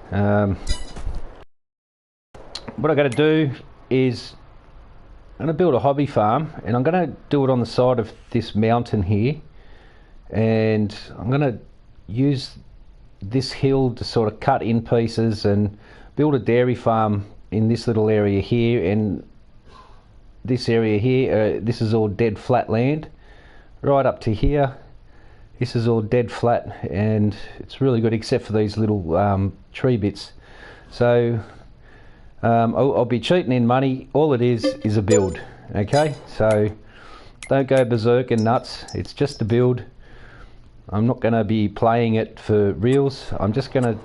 What I'm going to do is I'm going to build a hobby farm, and I'm going to do it on the side of this mountain here, and I'm going to use this hill to sort of cut in pieces and build a dairy farm in this little area here, and this area here, this is all dead flat land right up to here. This is all dead flat, and it's really good except for these little tree bits. So I'll be cheating in money. All it is a build. Okay, so don't go berserk and nuts. It's just a build. I'm not going to be playing it for reals. I'm just going to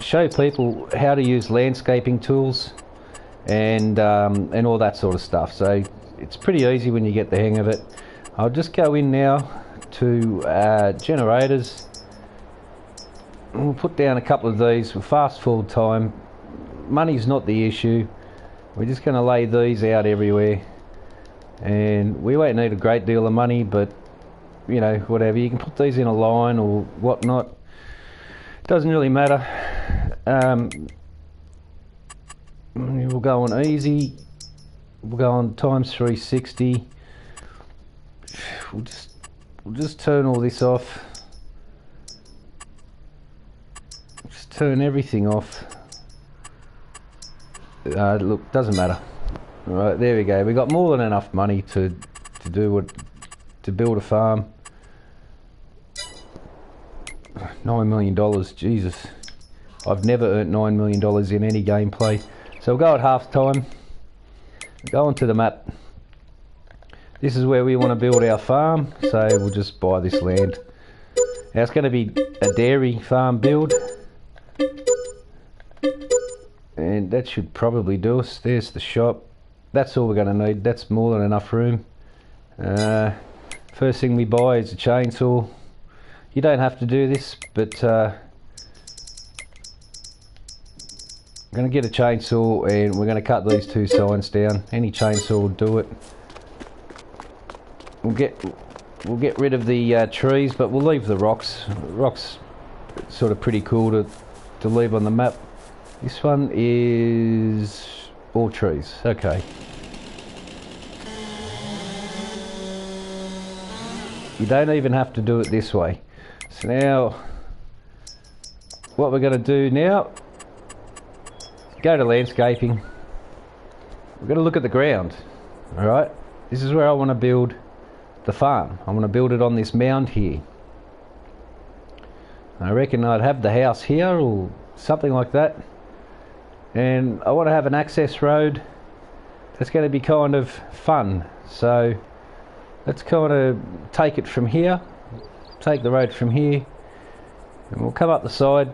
show people how to use landscaping tools and all that sort of stuff. So it's pretty easy when you get the hang of it. I'll just go in now to generators. We'll put down a couple of these. We'll fast forward time. Money's not the issue. We're just going to lay these out everywhere, and we won't need a great deal of money, but you know, whatever, you can put these in a line or whatnot, doesn't really matter. We'll go on easy, we'll go on times 360. We'll just turn all this off, just turn everything off. Look, doesn't matter. Right, there we go. We got more than enough money to build a farm. $9 million, Jesus. I've never earned $9 million in any gameplay. So we'll go at half time. Go onto the map. This is where we want to build our farm, so we'll just buy this land. Now it's going to be a dairy farm build, and that should probably do us. There's the shop. That's all we're going to need. That's more than enough room. First thing we buy is a chainsaw. You don't have to do this, but I'm going to get a chainsaw, and we're going to cut these two signs down. Any chainsaw will do it. We'll get rid of the trees, but we'll leave the rocks. Rocks sort of pretty cool to leave on the map. This one is all trees. Okay. You don't even have to do it this way. So now, what we're going to do now, go to landscaping. We're going to look at the ground. Alright, this is where I want to build the farm. I want to build it on this mound here. I reckon I'd have the house here or something like that. And I want to have an access road that's going to be kind of fun. So let's kind of take it from here, take the road from here, and we'll come up the side,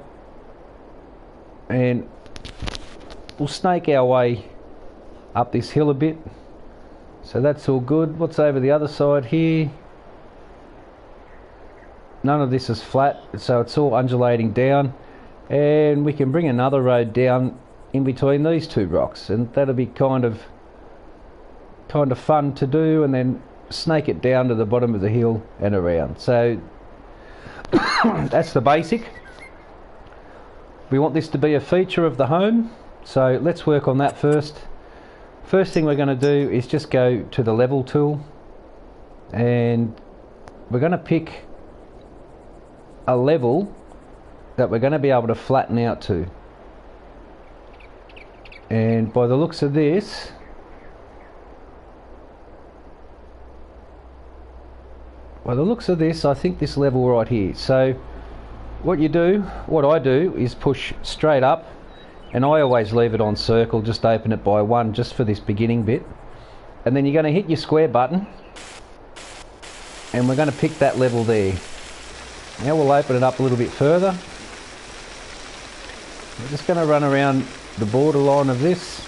and we'll snake our way up this hill a bit. So that's all good. What's over the other side here? None of this is flat, so it's all undulating down, and we can bring another road down in between these two rocks, and that'll be kind of fun to do, and then snake it down to the bottom of the hill and around. So that's the basic. We want this to be a feature of the home, so let's work on that first. First thing we're going to do is just go to the level tool, and we're going to pick a level that we're going to be able to flatten out to. And by the looks of this, I think this level right here. So what I do is push straight up, and I always leave it on circle, just open it by one just for this beginning bit, and then you're going to hit your square button, and we're going to pick that level there. Now we'll open it up a little bit further. We're just going to run around the borderline of this.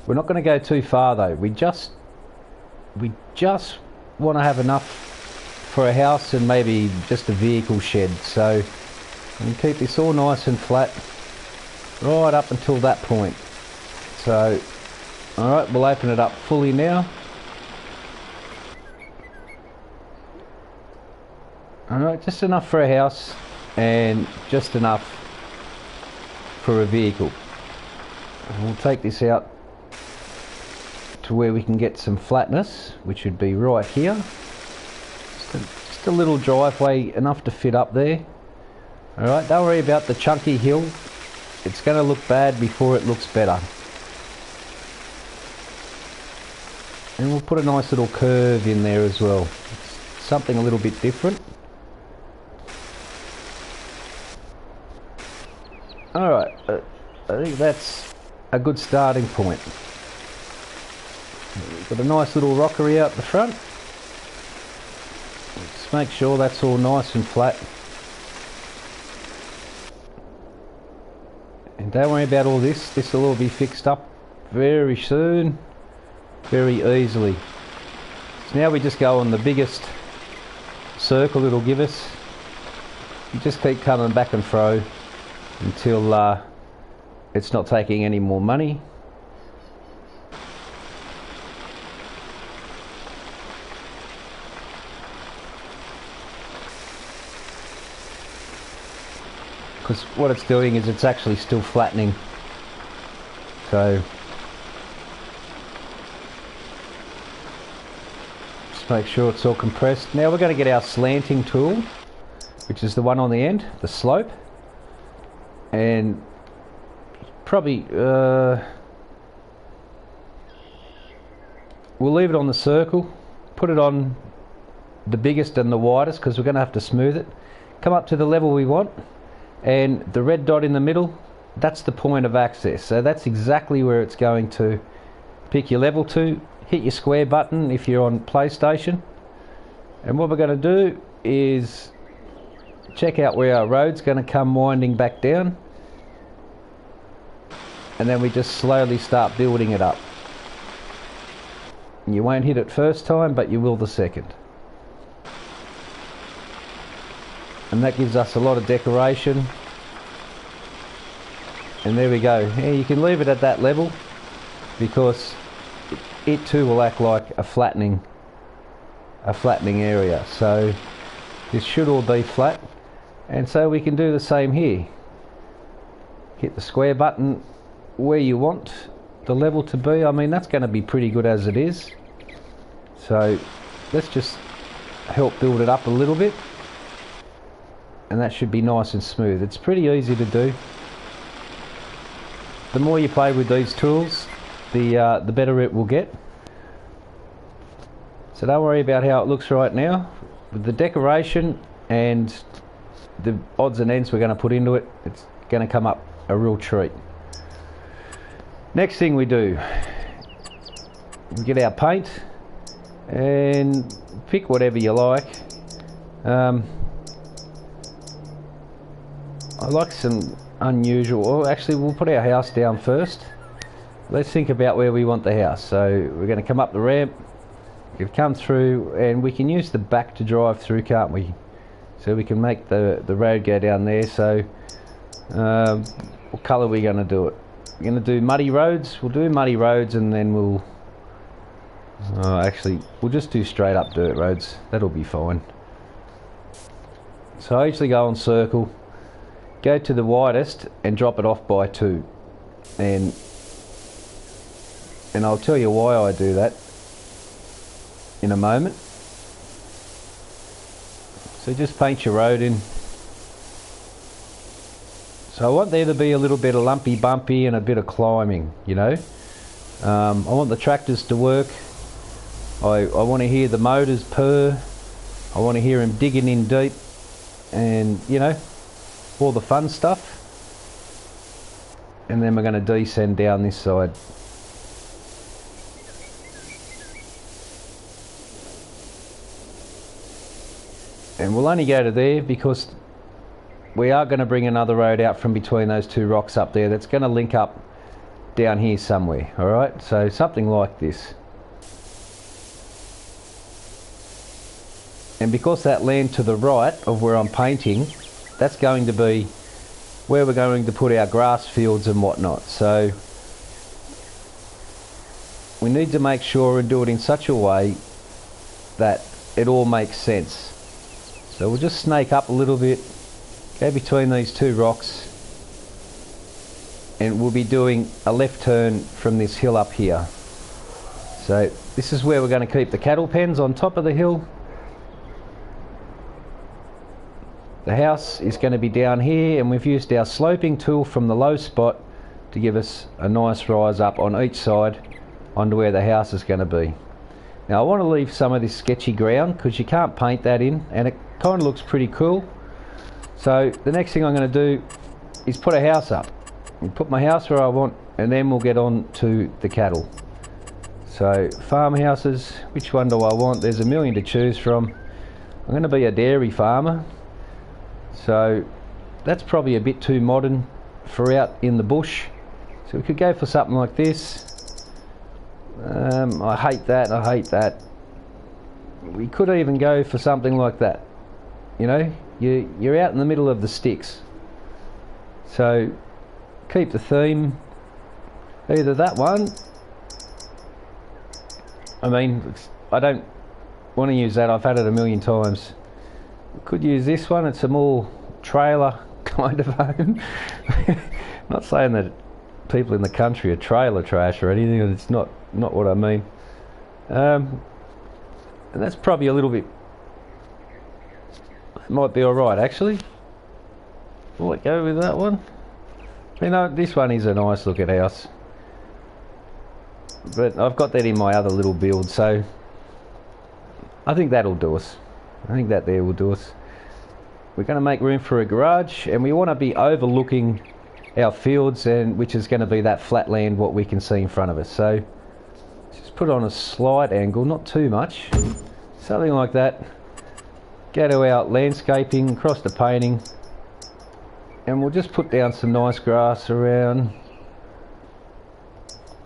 We're not going to go too far though. We just want to have enough for a house and maybe just a vehicle shed. So we can keep this all nice and flat right up until that point. So alright, we'll open it up fully now. Alright, just enough for a house and just enough for a vehicle. And we'll take this out to where we can get some flatness, which would be right here. Just a little driveway, enough to fit up there. Alright, don't worry about the chunky hill. It's going to look bad before it looks better. And we'll put a nice little curve in there as well. It's something a little bit different. Alright, I think that's a good starting point. We've got a nice little rockery out the front. Just make sure that's all nice and flat. And don't worry about all this. This will all be fixed up very soon, very easily. So now we just go on the biggest circle it'll give us. You just keep coming back and fro until it's not taking any more money. Because what it's doing is it's actually still flattening. So just make sure it's all compressed. Now we're going to get our slanting tool, which is the one on the end, the slope, and probably we'll leave it on the circle, put it on the biggest and the widest because we're going to have to smooth it, come up to the level we want. And the red dot in the middle, that's the point of access. So that's exactly where it's going to pick your level to. Hit your square button if you're on PlayStation. And what we're going to do is check out where our road's going to come winding back down. And then we just slowly start building it up. And you won't hit it first time, but you will the second. And that gives us a lot of decoration. And there we go. Yeah, you can leave it at that level because it too will act like a flattening area. So this should all be flat. And so we can do the same here. Hit the square button where you want the level to be. I mean, that's going to be pretty good as it is. So let's just help build it up a little bit. And that should be nice and smooth. It's pretty easy to do. The more you play with these tools, the better it will get. So don't worry about how it looks right now. With the decoration and the odds and ends we're going to put into it, it's going to come up a real treat. Next thing we do, we get our paint and pick whatever you like. I like some unusual, well, actually we'll put our house down first. Let's think about where we want the house. So we're going to come up the ramp, we've come through, and we can use the back to drive through, can't we? So we can make the road go down there. So what colour are we going to do it? We're going to do muddy roads. We'll do muddy roads and then we'll actually we'll just do straight up dirt roads. That'll be fine. So I usually go on circle, go to the widest and drop it off by 2, and I'll tell you why I do that in a moment. So just paint your road in. So I want there to be a little bit of lumpy bumpy and a bit of climbing, you know. I want the tractors to work. I want to hear the motors purr. I want to hear them digging in deep, and you know, all the fun stuff. And then we're going to descend down this side. And we'll only go to there because we are going to bring another road out from between those two rocks up there that's going to link up down here somewhere. Alright, so something like this. And because that land to the right of where I'm painting, that's going to be where we're going to put our grass fields and whatnot. So we need to make sure and do it in such a way that it all makes sense. So we'll just snake up a little bit, go between these two rocks, and we'll be doing a left turn from this hill up here. So this is where we're going to keep the cattle pens, on top of the hill. The house is going to be down here, and we've used our sloping tool from the low spot to give us a nice rise up on each side onto where the house is going to be. Now I want to leave some of this sketchy ground because you can't paint that in, and it kind of looks pretty cool. So the next thing I'm going to do is put a house up. I'll put my house where I want, and then we'll get on to the cattle. So farmhouses, which one do I want? There's a million to choose from. I'm going to be a dairy farmer, so that's probably a bit too modern for out in the bush. So we could go for something like this. I hate that, I hate that. We could even go for something like that. You know, you're out in the middle of the sticks. So keep the theme, either that one. I mean, I don't want to use that, I've had it a million times. Could use this one, it's a more trailer kind of home. Not saying that people in the country are trailer trash or anything, it's not what I mean. And that's probably a little bit, it might be alright actually. Will it go with that one? You know, this one is a nice looking house, but I've got that in my other little build, so I think that'll do us. I think that there will do us. We're going to make room for a garage, and we want to be overlooking our fields, and which is going to be that flat land what we can see in front of us. So just put it on a slight angle, not too much, something like that. Go to our landscaping, across the painting, and we'll just put down some nice grass around.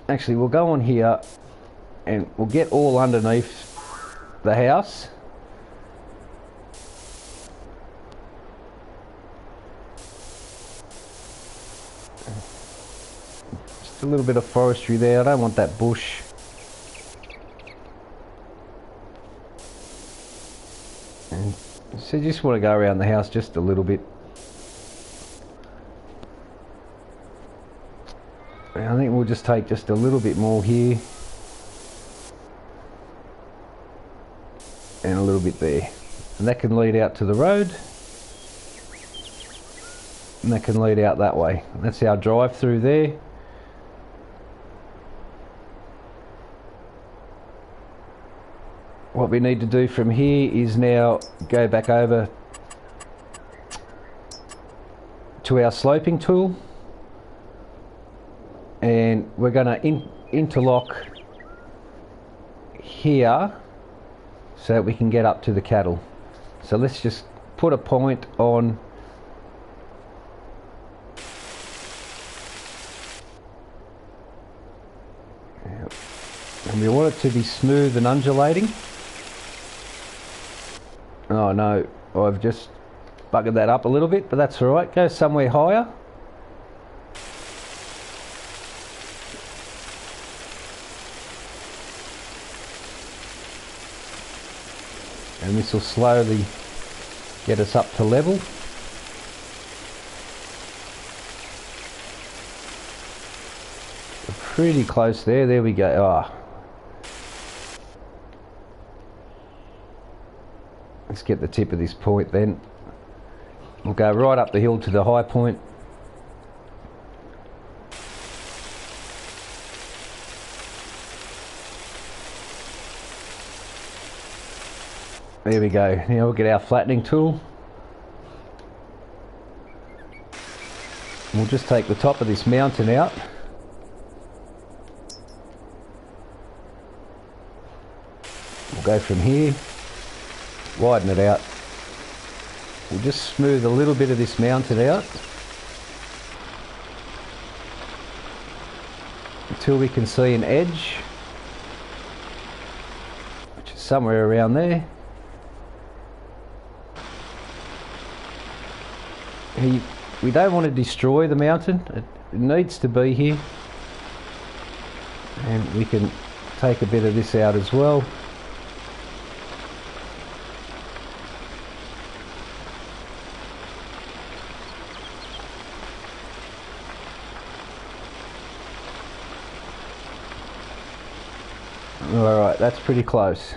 Actually, we'll go on here and we'll get all underneath the house. Just a little bit of forestry there, I don't want that bush. And so you just want to go around the house just a little bit. I think we'll just take just a little bit more here and a little bit there, and that can lead out to the road, and that can lead out that way. That's our drive through there. What we need to do from here is now go back over to our sloping tool, and we're going to interlock here so that we can get up to the cattle. So let's just put a point on and we want it to be smooth and undulating. Oh no, I've just buggered that up a little bit, but that's alright. Go somewhere higher. And this will slowly get us up to level. We're pretty close there, there we go. Ah. Let's get the tip of this point then. We'll go right up the hill to the high point. There we go. Now we'll get our flattening tool. We'll just take the top of this mountain out. We'll go from here, widen it out. We'll just smooth a little bit of this mountain out until we can see an edge, which is somewhere around there. We don't want to destroy the mountain, it needs to be here, and we can take a bit of this out as well. Alright, that's pretty close.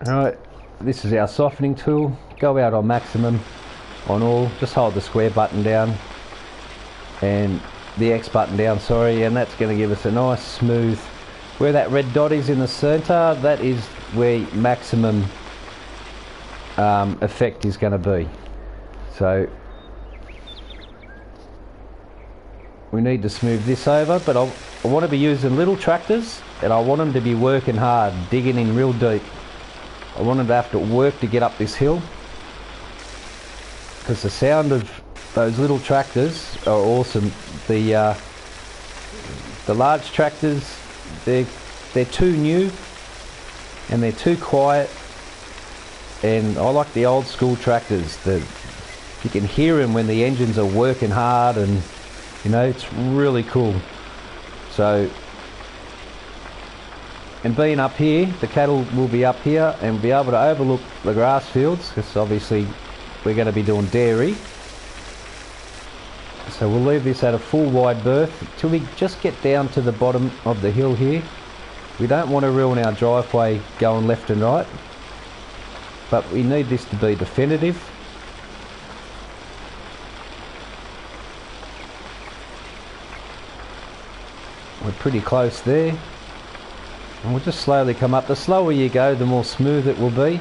Alright, this is our softening tool. Go out on maximum on all, just hold the square button down and the X button down, sorry, and that's going to give us a nice smooth, where that red dot is in the center, that is where maximum effect is going to be. So we need to smooth this over, but I want to be using little tractors and I want them to be working hard, digging in real deep. I want them to have to work to get up this hill, because the sound of those little tractors are awesome. The large tractors, they're too new and they're too quiet, and I like the old school tractors. You can hear them when the engines are working hard, and you know, it's really cool. So, and being up here, the cattle will be up here and be able to overlook the grass fields, because obviously we're going to be doing dairy. So we'll leave this at a full wide berth till we just get down to the bottom of the hill here. We don't want to ruin our driveway going left and right, but we need this to be definitive. We're pretty close there, and we'll just slowly come up. The slower you go, the more smooth it will be.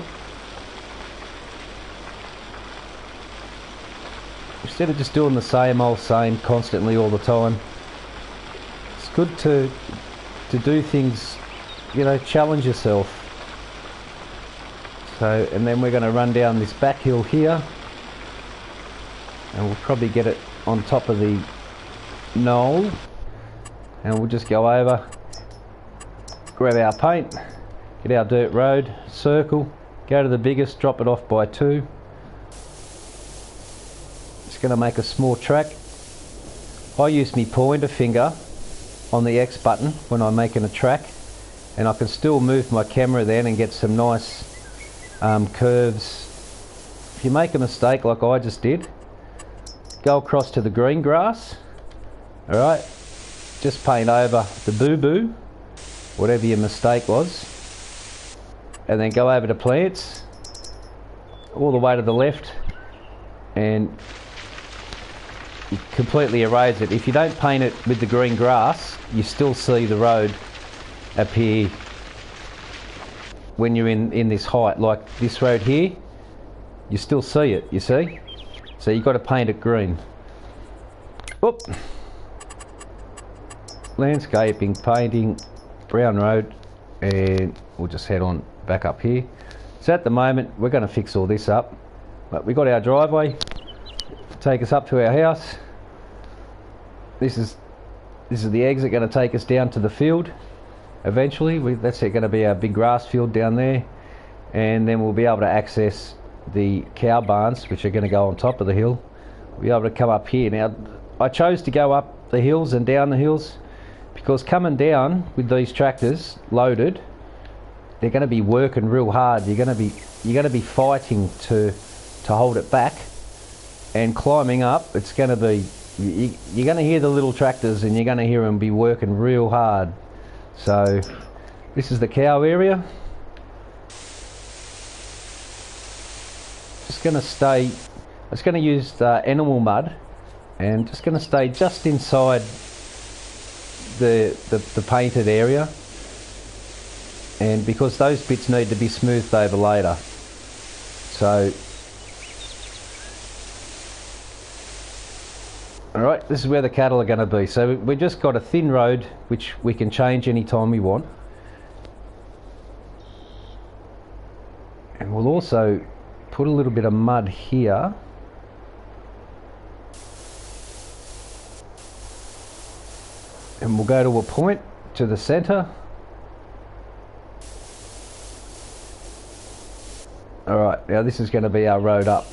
Instead of just doing the same old same constantly all the time, it's good to do things, you know, challenge yourself. So, and then we're going to run down this back hill here, and we'll probably get it on top of the knoll, and we'll just go over, grab our paint, get our dirt road, circle, go to the biggest, drop it off by 2. Going to make a small track. I use my pointer finger on the X button when I'm making a track, and I can still move my camera then and get some nice curves. If you make a mistake like I just did, go across to the green grass, alright, just paint over the boo-boo, whatever your mistake was, and then go over to plants all the way to the left and completely erase it. If you don't paint it with the green grass, you still see the road appear when you're in this height. Like this road here, you still see it, you see? So you've got to paint it green. Oop. Landscaping, painting, brown road, and we'll just head on back up here. So at the moment we're going to fix all this up, but we've got our driveway take us up to our house. This is the exit going to take us down to the field eventually. That's going to be our big grass field down there, and then we'll be able to access the cow barns, which are going to go on top of the hill. We'll be able to come up here. Now I chose to go up the hills and down the hills because coming down with these tractors loaded, they're going to be working real hard. You're going to be fighting to hold it back. And climbing up, it's going to be, you're going to hear the little tractors and you're going to hear them be working real hard. So this is the cow area. Just going to stay, it's going to use the animal mud, and just going to stay just inside the painted area, and because those bits need to be smoothed over later. So alright, this is where the cattle are going to be. So we've just got a thin road which we can change anytime we want. And we'll also put a little bit of mud here. And we'll go to a point to the centre. Alright, now this is going to be our road up.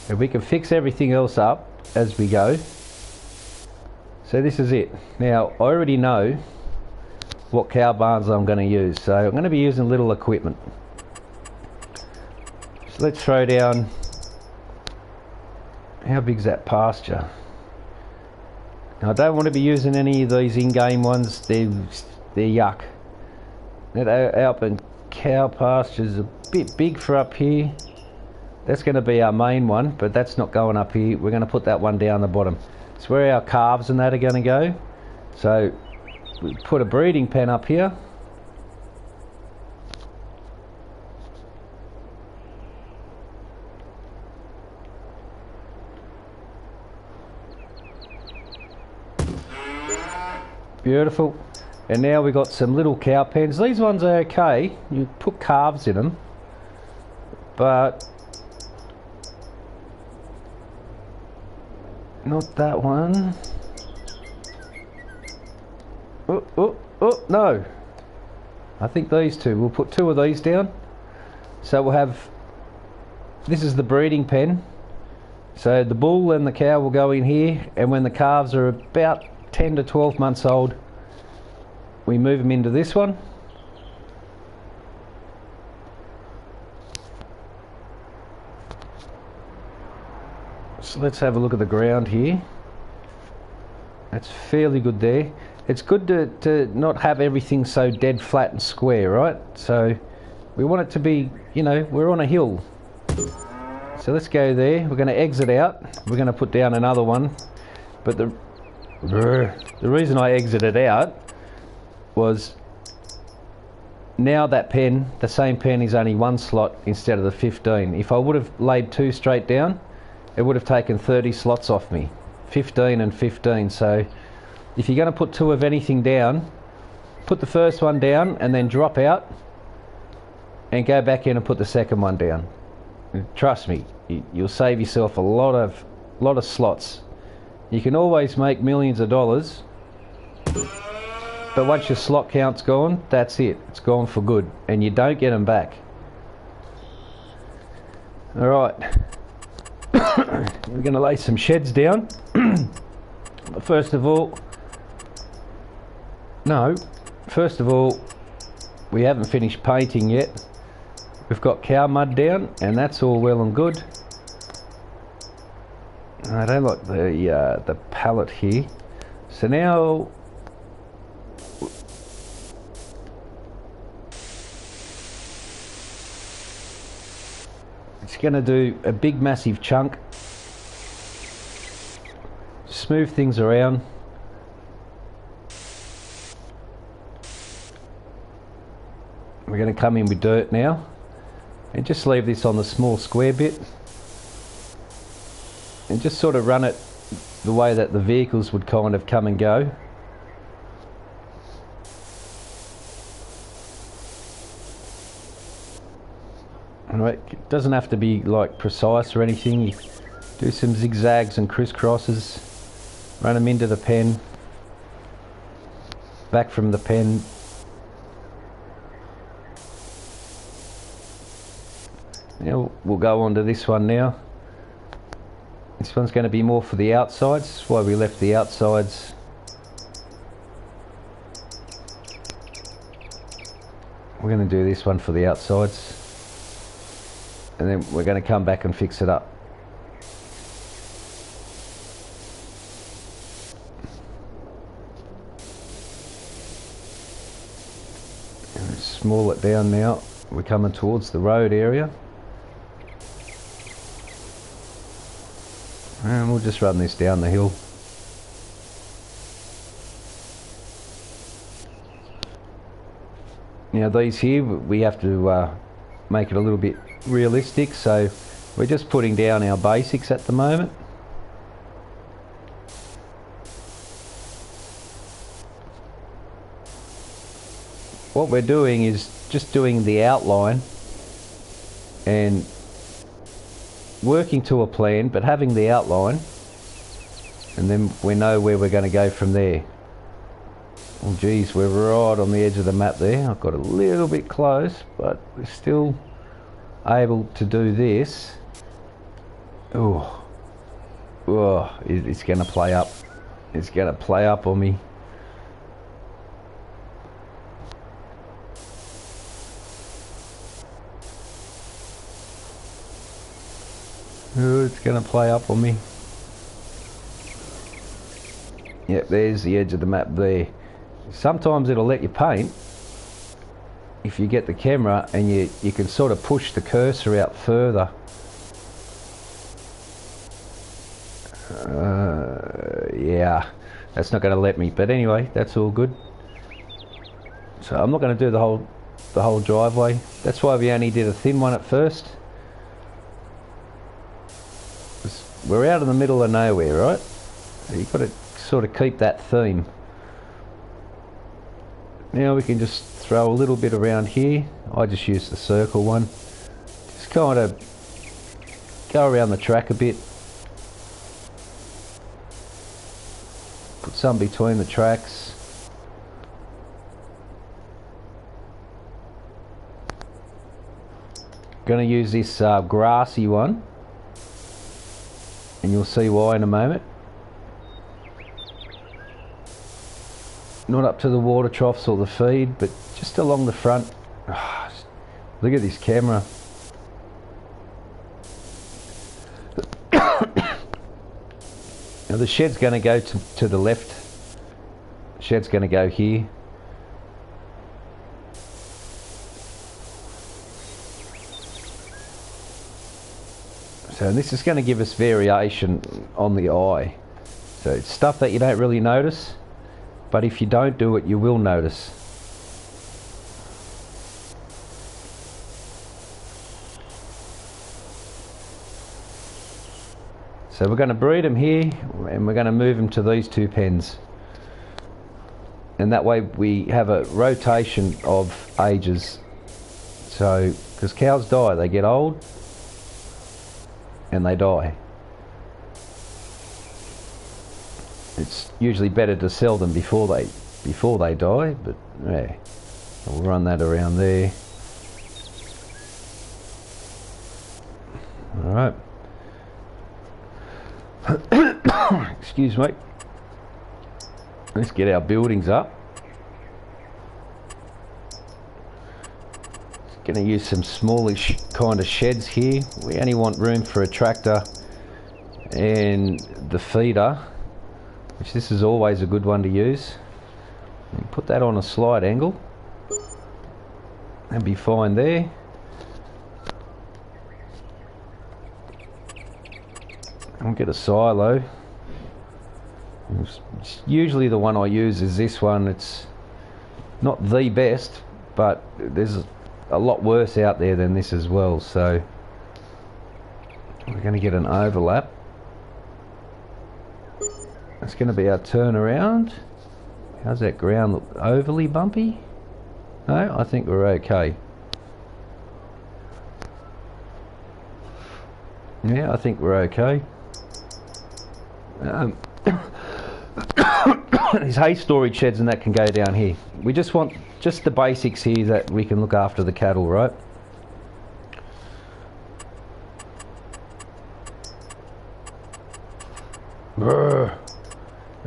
And we can fix everything else up as we go. So this is it. Now I already know what cow barns I'm going to use. So I'm going to be using little equipment. So let's throw down, how big's that pasture? Now, I don't want to be using any of these in-game ones, they're yuck. That open cow pasture's a bit big for up here. That's going to be our main one, but that's not going up here. We're going to put that one down the bottom. It's where our calves and that are going to go. So we put a breeding pen up here. Beautiful. And now we've got some little cow pens. These ones are okay. You put calves in them, but not that one. Oh, no. I think these two. We'll put two of these down. So we'll have, this is the breeding pen. So the bull and the cow will go in here, and when the calves are about 10 to 12 months old, we move them into this one. So let's have a look at the ground here. That's fairly good there. It's good to not have everything so dead flat and square, right? So we want it to be, you know, we're on a hill. So let's go there. We're going to exit out. We're going to put down another one. But the reason I exited out was now that pen, the same pen, is only one slot instead of the 15. If I would have laid two straight down, it would have taken 30 slots off me. 15 and 15. So if you're going to put two of anything down, put the first one down and then drop out and go back in and put the second one down. And trust me, you'll save yourself a lot of slots. You can always make millions of dollars, but once your slot count's gone, that's it. It's gone for good, and you don't get them back. All right. We're going to lay some sheds down. First of all, we haven't finished painting yet. We've got cow mud down, and that's all well and good. I don't like the palette here. So now it's going to do a big massive chunk, smooth things around. We're going to come in with dirt now and just leave this on the small square bit and just sort of run it the way that the vehicles would kind of come and go. Alright, it doesn't have to be like precise or anything. You do some zigzags and crisscrosses, run them into the pen, back from the pen. Now we'll go on to this one now. This one's going to be more for the outsides. That's why we left the outsides. We're going to do this one for the outsides, and then we're going to come back and fix it up. And small it down now. We're coming towards the road area. And we'll just run this down the hill. Now these here, we have to make it a little bit realistic, so we're just putting down our basics at the moment. What we're doing is just doing the outline and working to a plan, but having the outline, and then we know where we're going to go from there. Oh geez, we're right on the edge of the map there. I've got a little bit close, but we're still able to do this. Oh, it's going to play up. It's going to play up on me. Oh, it's going to play up on me. Yep, there's the edge of the map there. Sometimes it'll let you paint if you get the camera and you can sort of push the cursor out further. Yeah, that's not going to let me, but anyway, that's all good. So I'm not going to do the whole driveway. That's why we only did a thin one at first. We're out in the middle of nowhere, right? So you've got to sort of keep that theme. Now we can just throw a little bit around here. I just use the circle one. Just kind of go around the track a bit. Put some between the tracks. Going to use this grassy one, and you'll see why in a moment. Not up to the water troughs or the feed, but just along the front. Oh, look at this camera. Now the shed's going to go to the left. Shed's going to go here. So this is going to give us variation on the eye. So it's stuff that you don't really notice, but if you don't do it, you will notice. So we're going to breed them here, and we're going to move them to these two pens. And that way we have a rotation of ages. So, because cows die, they get old, and they die. It's usually better to sell them before they die, but yeah, we'll run that around there. All right. Excuse me. Let's get our buildings up. Going to use some smallish kind of sheds here. We only want room for a tractor and the feeder, which this is always a good one to use. And put that on a slight angle and be fine there. I'll get a silo. Usually the one I use is this one. It's not the best, but there's a lot worse out there than this as well. So we're going to get an overlap. That's going to be our turnaround. How's that ground look? Overly bumpy? No, I think we're okay. Yeah, I think we're okay. These hay storage sheds and that can go down here. We just want just the basics here that we can look after the cattle, right?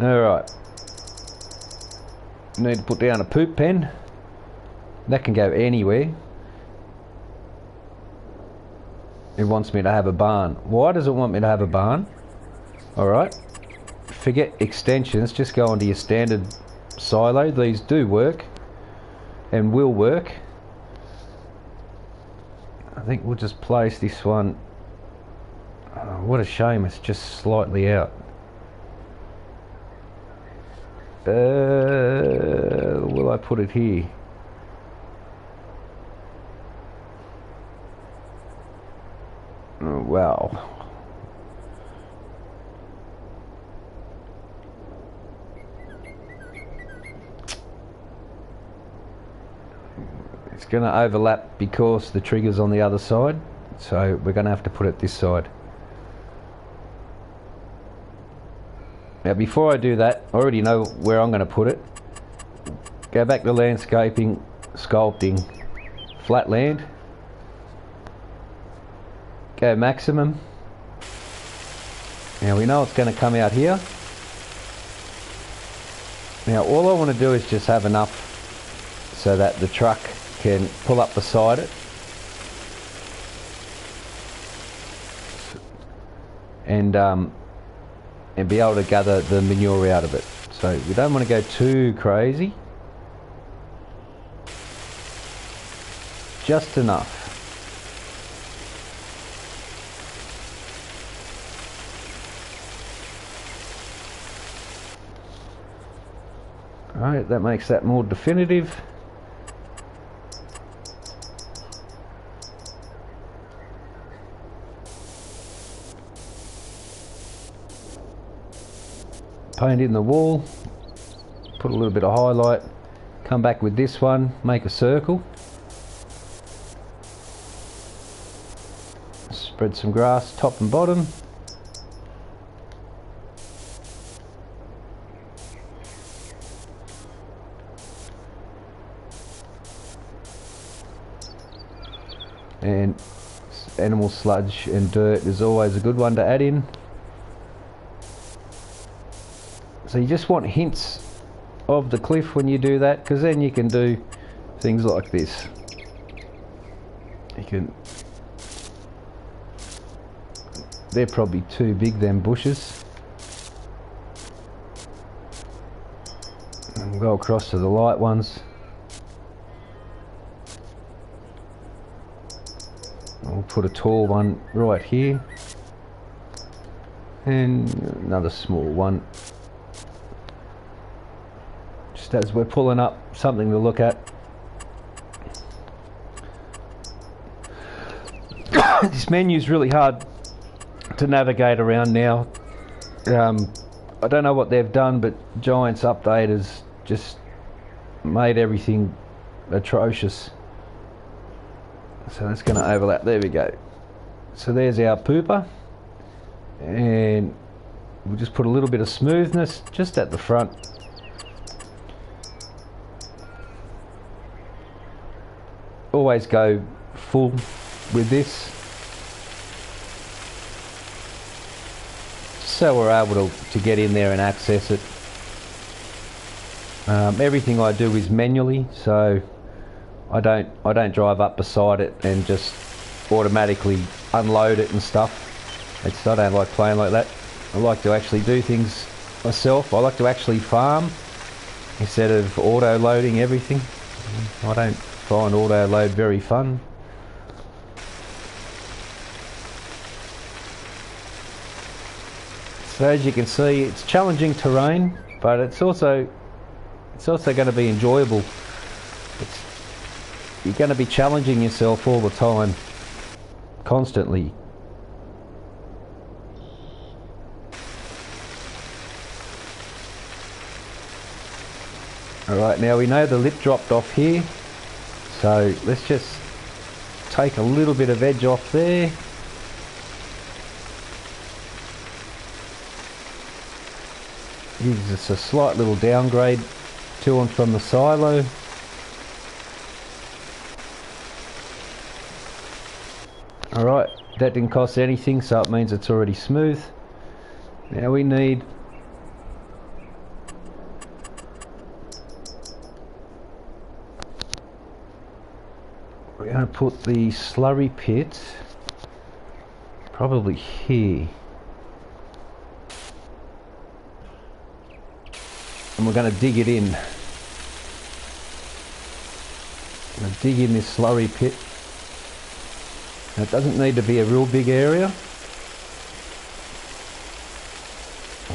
Alright. Need to put down a poop pen. That can go anywhere. It wants me to have a barn. Why does it want me to have a barn? Alright. Forget extensions, just go onto your standard silo. These do work and will work. I think we'll just place this one. Oh, what a shame, it's just slightly out. Will I put it here? Oh, wow. It's going to overlap because the trigger's on the other side, so we're going to have to put it this side. Now before I do that, I already know where I'm going to put it. Go back to landscaping, sculpting, flat land. Go maximum. Now we know it's going to come out here. Now all I want to do is just have enough so that the truck can pull up beside it. and be able to gather the manure out of it. So we don't want to go too crazy, just enough. Alright, that makes that more definitive. Paint in the wall, put a little bit of highlight, come back with this one, make a circle, spread some grass top and bottom. And animal sludge and dirt is always a good one to add in. So you just want hints of the cliff when you do that, because then you can do things like this. You can... They're probably too big, them bushes. And we'll go across to the light ones. We'll put a tall one right here. And another small one. Just as we're pulling up something to look at. This menu's really hard to navigate around now. I don't know what they've done, but Giant's update has just made everything atrocious. So that's going to overlap. There we go. So there's our pooper, and we'll just put a little bit of smoothness just at the front. Always go full with this, so we're able to get in there and access it. Everything I do is manually, so I don't drive up beside it and just automatically unload it and stuff. I don't like playing like that. I like to actually do things myself. I like to actually farm instead of auto loading everything. I don't find auto load very fun. So as you can see, it's challenging terrain, but it's also going to be enjoyable. You're going to be challenging yourself all the time, constantly. Alright, now we know the lip dropped off here, so let's just take a little bit of edge off there. Gives us a slight little downgrade to and from the silo. Alright, that didn't cost anything, so it means it's already smooth. Now we need we're going to put the slurry pit probably here. And we're going to dig it in. I'm going to dig in this slurry pit. Now, it doesn't need to be a real big area. I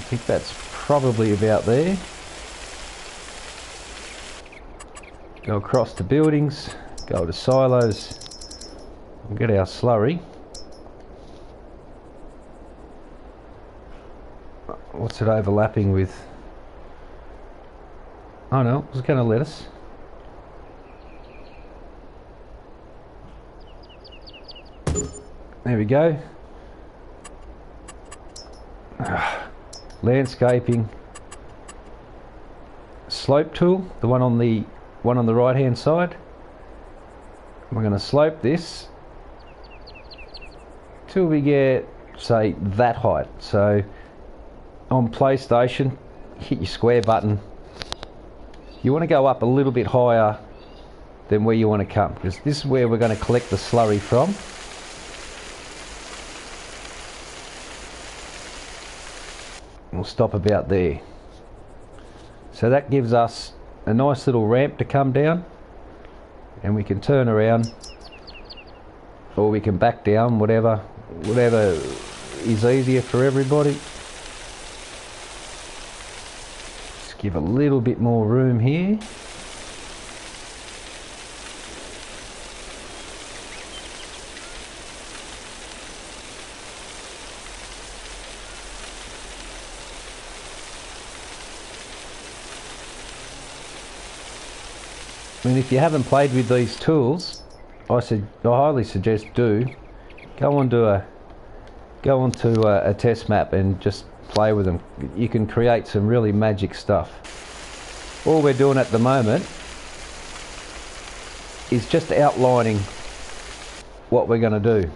think that's probably about there. Go across to buildings, go to silos, and get our slurry. What's it overlapping with? Oh no, it was going to let us. There we go. Landscaping. Slope tool, the one on the right hand side. We're going to slope this till we get, say, that height. So on PlayStation, hit your square button. You want to go up a little bit higher than where you want to come, because this is where we're going to collect the slurry from. we'll stop about there. So that gives us a nice little ramp to come down, and we can turn around or we can back down, whatever is easier for everybody. Just give a little bit more room here. I mean, if you haven't played with these tools, I highly suggest go onto a test map and just play with them. You can create some really magic stuff. All we're doing at the moment is just outlining what we're going to do.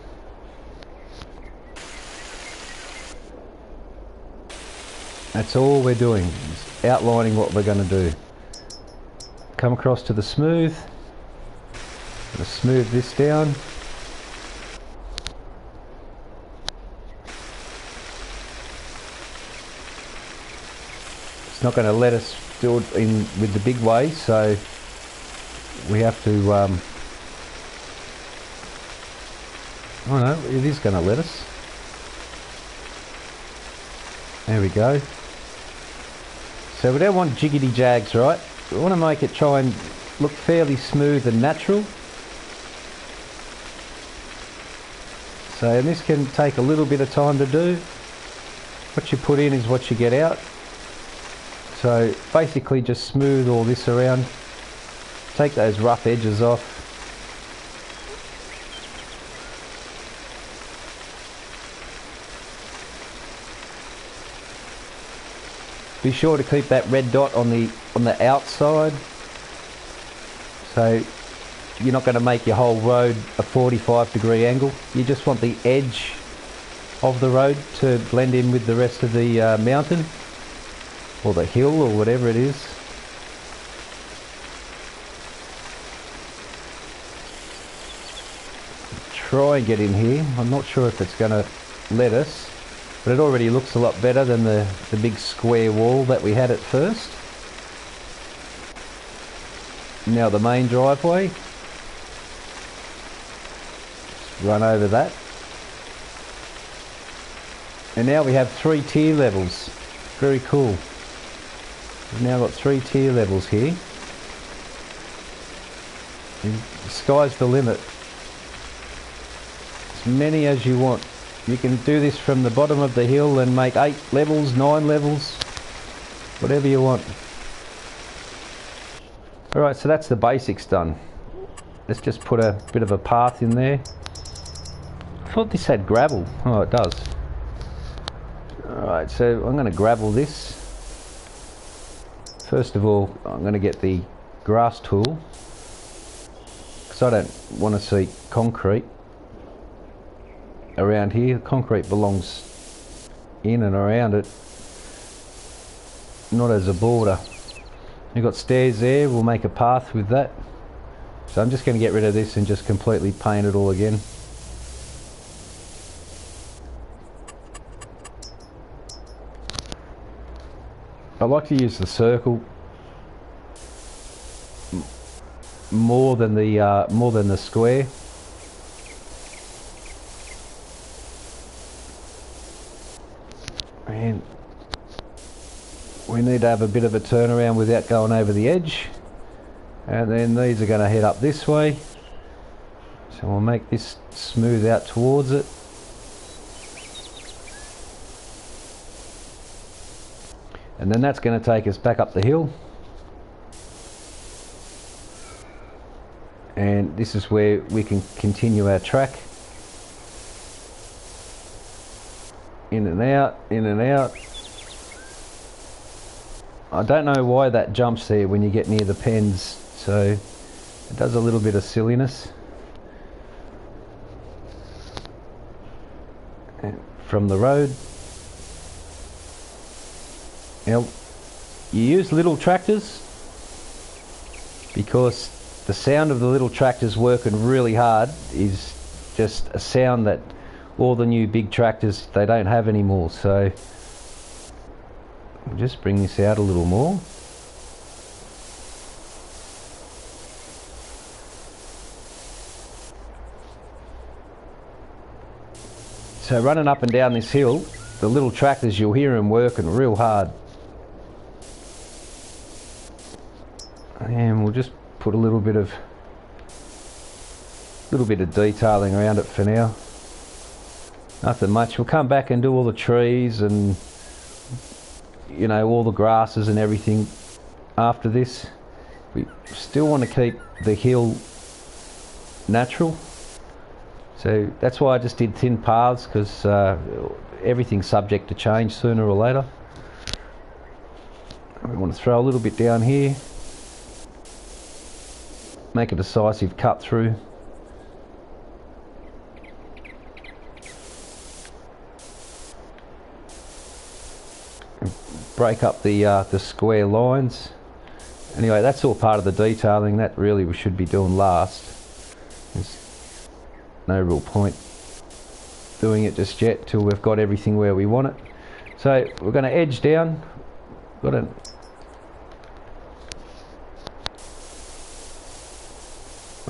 That's all we're doing, is outlining what we're going to do. Come across to the smooth. I'm going to smooth this down. It's not going to let us do it in with the big way, so we have to oh no, it is going to let us. There we go. So we don't want jiggity jags, right? We want to make it try and look fairly smooth and natural. So, and this can take a little bit of time to do. What you put in is what you get out. So basically just smooth all this around. Take those rough edges off. Be sure to keep that red dot on the outside, so you're not going to make your whole road a 45-degree angle. You just want the edge of the road to blend in with the rest of the mountain or the hill or whatever it is. Try and get in here. I'm not sure if it's going to let us, but it already looks a lot better than the big square wall that we had at first. Now the main driveway. Just run over that. And now we have 3 tier levels. Very cool. We've now got 3 tier levels here. And the sky's the limit. As many as you want. You can do this from the bottom of the hill and make 8 levels, 9 levels, whatever you want. Alright, so that's the basics done. Let's just put a bit of a path in there. I thought this had gravel. Oh, it does. Alright, so I'm going to gravel this. First of all, I'm going to get the grass tool, because I don't want to see concrete around here. Concrete belongs in and around it, not as a border. You've got stairs there, we'll make a path with that. So I'm just going to get rid of this and just completely paint it all again. I like to use the circle more than the square. And we need to have a bit of a turnaround without going over the edge. And then these are going to head up this way. So we'll make this smooth out towards it. And then that's going to take us back up the hill. And this is where we can continue our track. In and out, in and out. I don't know why that jumps there when you get near the pens, so it does a little bit of silliness. And from the road. Now, you use little tractors because the sound of the little tractors working really hard is just a sound that all the new big tractors, they don't have anymore. So We'll just bring this out a little more. So running up and down this hill, the little tractors, you'll hear them working real hard. And we'll just put a little bit of detailing around it for now. Nothing much. We'll come back and do all the trees and, you know, all the grasses and everything after this. We still want to keep the hill natural, so that's why I just did thin paths, because everything's subject to change sooner or later. We want to throw a little bit down here, make a decisive cut through. Break up the square lines. Anyway, that's all part of the detailing. That really we should be doing last. There's no real point doing it just yet till we've got everything where we want it. So we're going to edge down. We've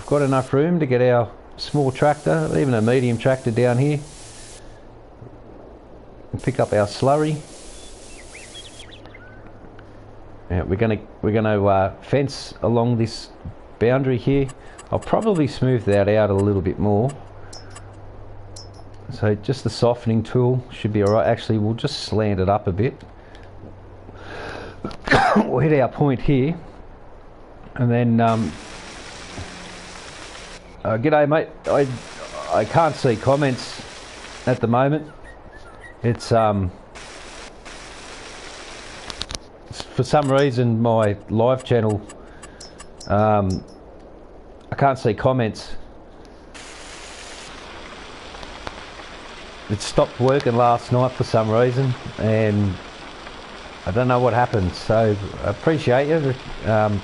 got enough room to get our small tractor, even a medium tractor down here, and pick up our slurry. Yeah, we're gonna fence along this boundary here. I'll probably smooth that out a little bit more. So just the softening tool should be alright. Actually, we'll just slant it up a bit. We'll hit our point here, and then g'day mate. I can't see comments at the moment. It's for some reason my live channel, I can't see comments. It stopped working last night for some reason, and I don't know what happened. So I appreciate you.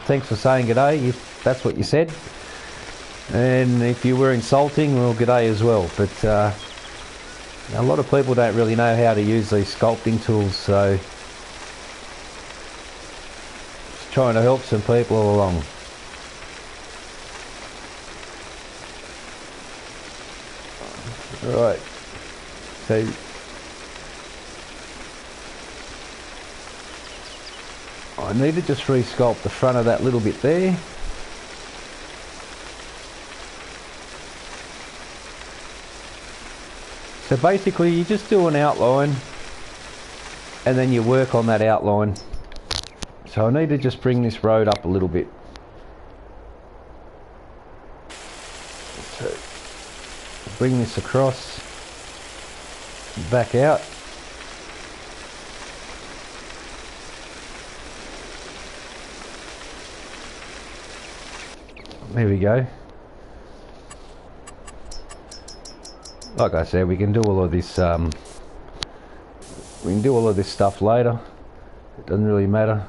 Thanks for saying g'day if that's what you said, and if you were insulting, well, g'day as well. But a lot of people don't really know how to use these sculpting tools, so trying to help some people along. Right, so I need to just re-sculpt the front of that little bit there. So basically you just do an outline and then you work on that outline. So I need to just bring this road up a little bit. So bring this across, back out. There we go. Like I said, we can do all of this. We can do all of this stuff later. It doesn't really matter.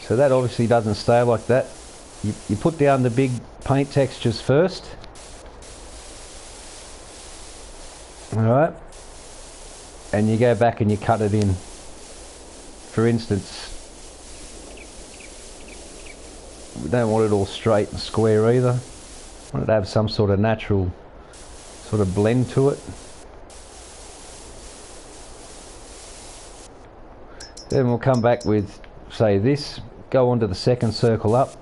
So that obviously doesn't stay like that. You put down the big paint textures first. Alright. And you go back and you cut it in. For instance, we don't want it all straight and square either. We want it to have some sort of natural sort of blend to it. Then we'll come back with, say, this. Go onto the second circle up.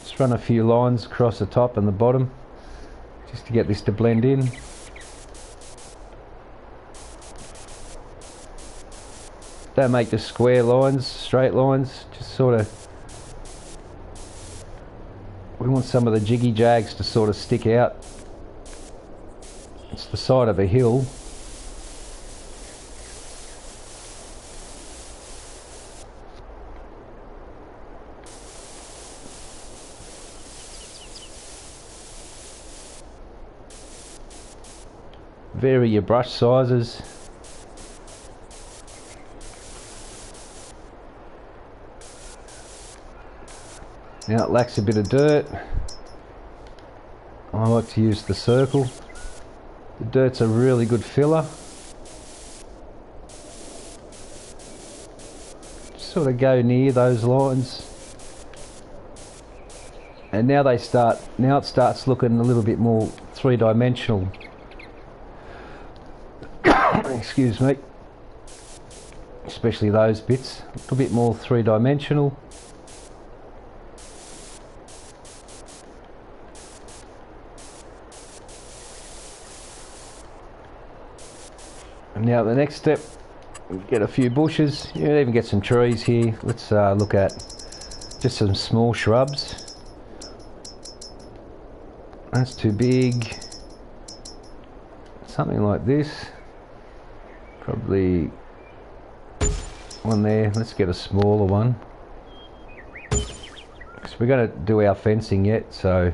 Just run a few lines across the top and the bottom just to get this to blend in. Don't make just square lines, straight lines, just sort of, we want some of the jiggy jags to sort of stick out. It's the side of a hill. Vary your brush sizes. Now it lacks a bit of dirt. I like to use the circle. The dirt's a really good filler. Sort of go near those lines. And now it starts looking a little bit more three-dimensional. Excuse me. Especially those bits, a little bit more three-dimensional. And now the next step, get a few bushes. You can even get some trees here. Let's look at just some small shrubs. That's too big. Something like this. Probably one there. Let's get a smaller one. Because we're going to do our fencing yet, so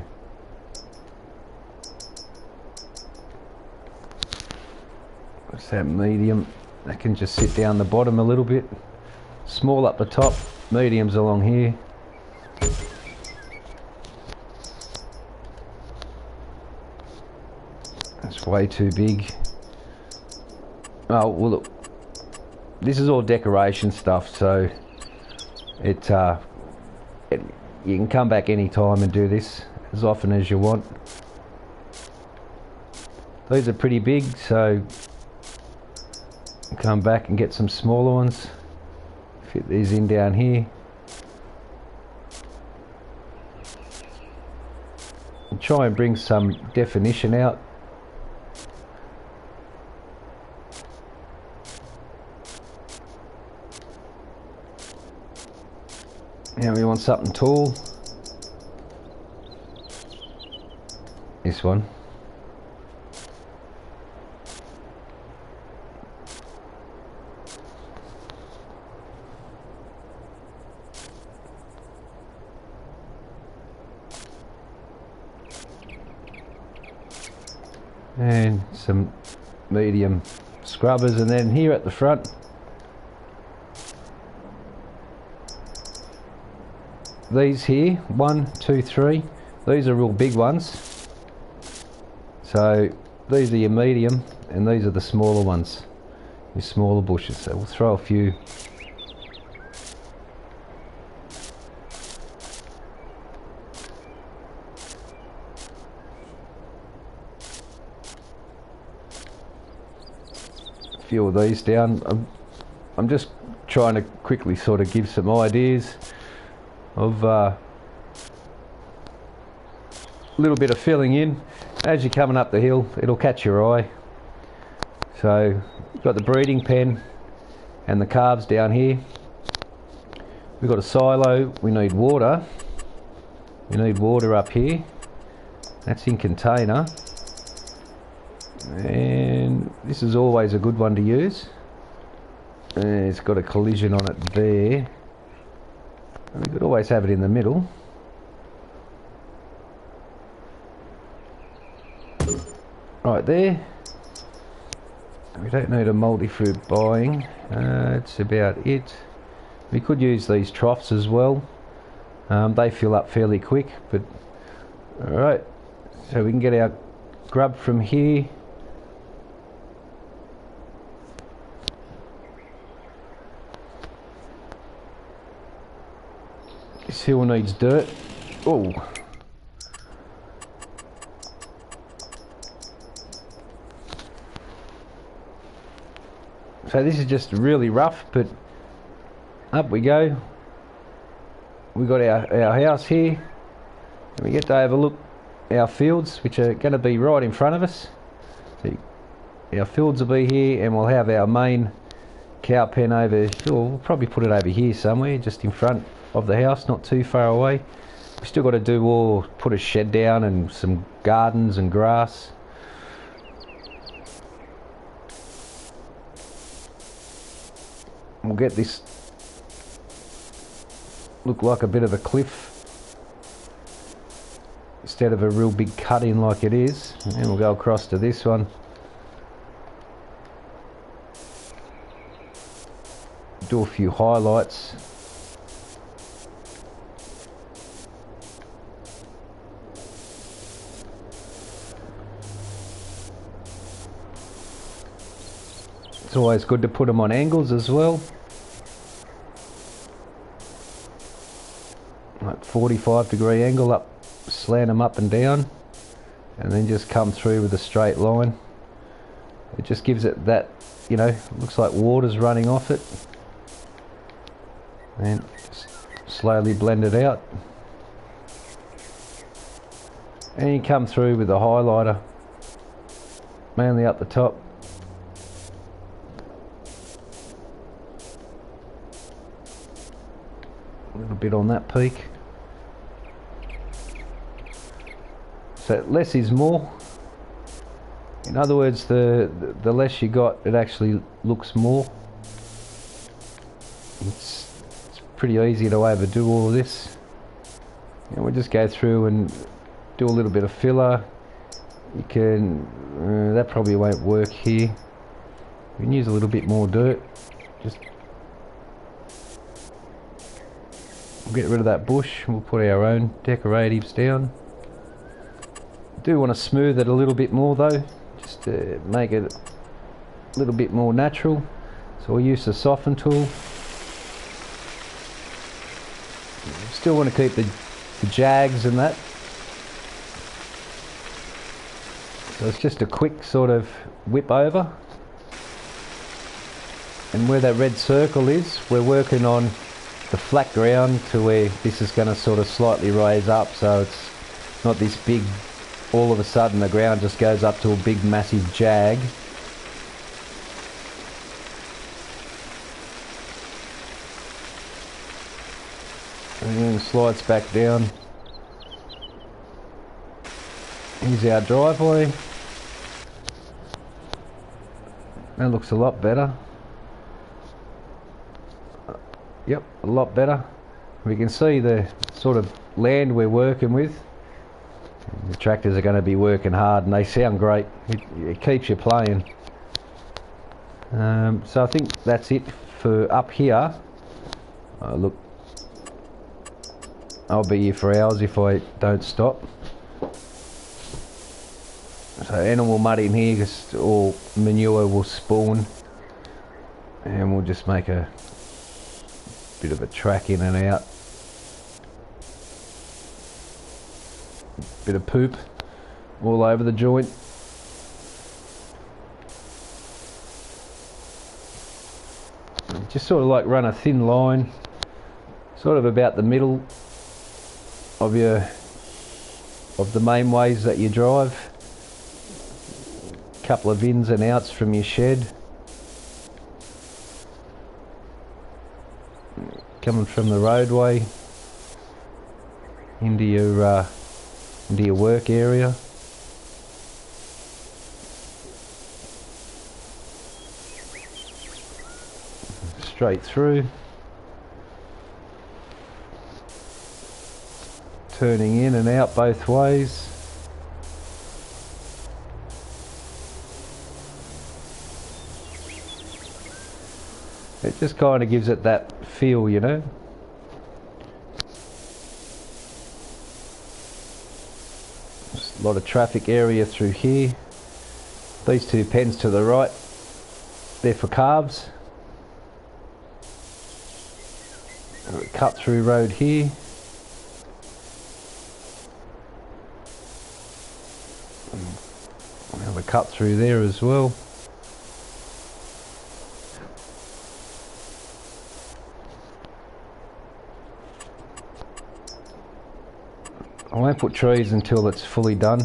what's that, medium? That can just sit down the bottom a little bit. Small up the top, mediums along here. That's way too big. Oh, well look, this is all decoration stuff, so you can come back any time and do this as often as you want. These are pretty big, so come back and get some smaller ones. Fit these in down here. And try and bring some definition out. Now we want something tall. This one. And some medium scrubbers, and then here at the front these here, 1, 2, 3, these are real big ones, so these are your medium and these are the smaller ones, your smaller bushes. So we'll throw a few. Few of these down. I'm just trying to quickly sort of give some ideas of a little bit of filling in. As you're coming up the hill, it'll catch your eye. So we've got the breeding pen and the calves down here. We've got a silo. We need water. We need water up here. That's in container. And this is always a good one to use. And it's got a collision on it there. And we could always have it in the middle. Right there. We don't need a multi-fruit buying. That's about it. We could use these troughs as well. They fill up fairly quick, but alright. So we can get our grub from here. This hill needs dirt. Oh. So this is just really rough, but up we go. We got our house here. And we get to overlook our fields, which are going to be right in front of us. So our fields will be here, and we'll have our main cow pen over. We'll probably put it over here somewhere, just in front of the house, not too far away. We still got to put a shed down and some gardens and grass. We'll get this look like a bit of a cliff instead of a real big cut in like it is, and we'll go across to this one. Do a few highlights. It's always good to put them on angles as well. Like 45-degree angle up, slant them up and down, and then just come through with a straight line. It just gives it that, you know, looks like water's running off it. And just slowly blend it out. And you come through with a highlighter, mainly up the top. A little bit on that peak. So less is more. In other words, the less you got, it actually looks more. It's pretty easy to overdo all of this. And we'll just go through and do a little bit of filler. You can, that probably won't work here. You can use a little bit more dirt. Just we'll get rid of that bush. We'll put our own decoratives down. Do want to smooth it a little bit more though, just to make it a little bit more natural. So we'll use the soften tool. Still want to keep the jags and that. So it's just a quick sort of whip over. And where that red circle is, we're working on the flat ground to where this is going to sort of slightly raise up, so it's not this big, all of a sudden the ground just goes up to a big massive jag. And then slides back down. Here's our driveway. That looks a lot better. Yep, a lot better. We can see the sort of land we're working with. The tractors are going to be working hard and they sound great. It keeps you playing. So I think that's it for up here. Look, I'll be here for hours if I don't stop. So animal mud in here because all manure will spawn, and we'll just make a bit of a track in and out. Bit of poop all over the joint. Just sort of like run a thin line, sort of about the middle of the main ways that you drive. Couple of ins and outs from your shed. Coming from the roadway into your work area. Straight through. Turning in and out both ways. It just kind of gives it that feel, you know. Just a lot of traffic area through here. These two pens to the right, they're for calves. Cut through road here. We have a cut through there as well. I won't put trees until it's fully done.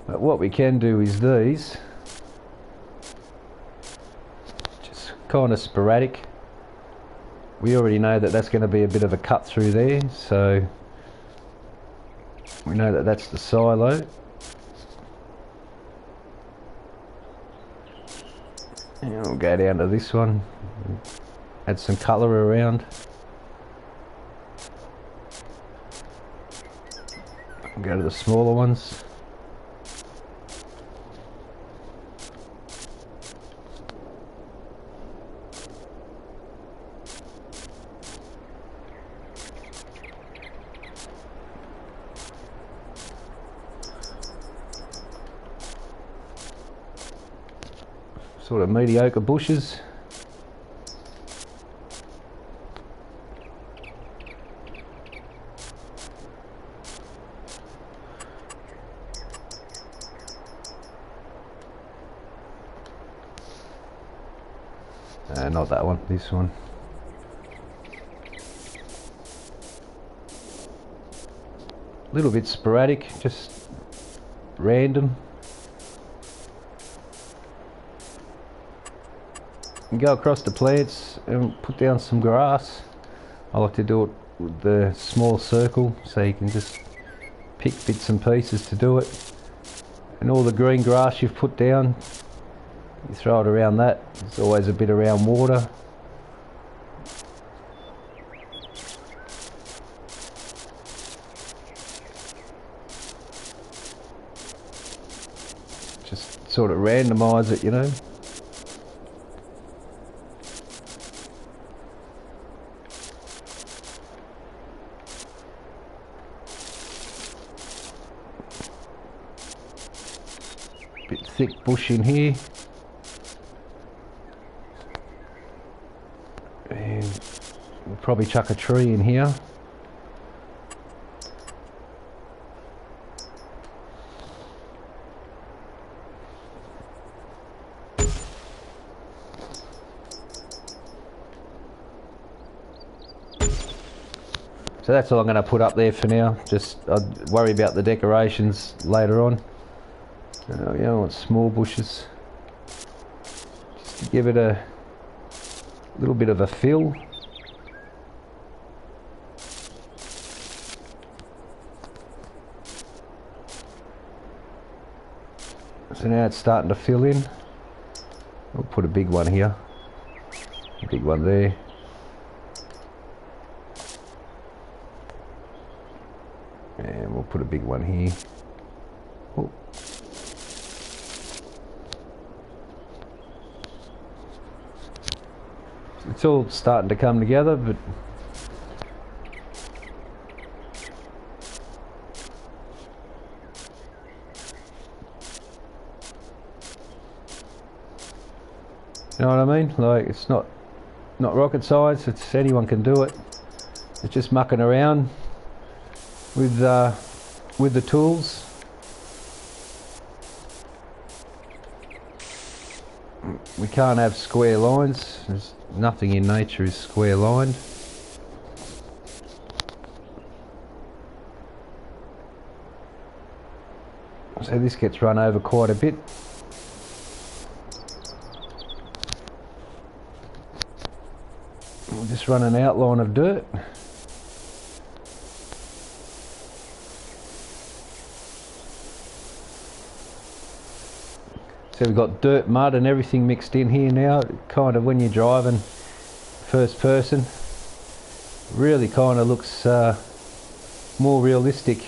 But what we can do is these. Just kind of sporadic. We already know that that's going to be a bit of a cut through there, so we know that that's the silo. And we'll go down to this one, add some colour around. Go to the smaller ones. sort of mediocre bushes. Not that one, this one. A little bit sporadic, just random. You go across the plants and put down some grass. I like to do it with the small circle so you can just pick bits and pieces to do it. And all the green grass you've put down, you throw it around that. There's always a bit around water. Just sort of randomise it, you know. Bit thick bush in here. And we'll probably chuck a tree in here. So that's all I'm going to put up there for now. Just I'd worry about the decorations later on. You know, I want small bushes just to give it a little bit of a fill. So now it's starting to fill in. We'll put a big one here, a big one there. And we'll put a big one here. Oh. It's all starting to come together, but you know what I mean? Like, it's not rocket science. It's anyone can do it. It's just mucking around with the tools. We can't have square lines. There's nothing in nature is square lined. So this gets run over quite a bit. We'll just run an outline of dirt. So we've got dirt, mud and everything mixed in here now. Kind of when you're driving first person, really kind of looks more realistic.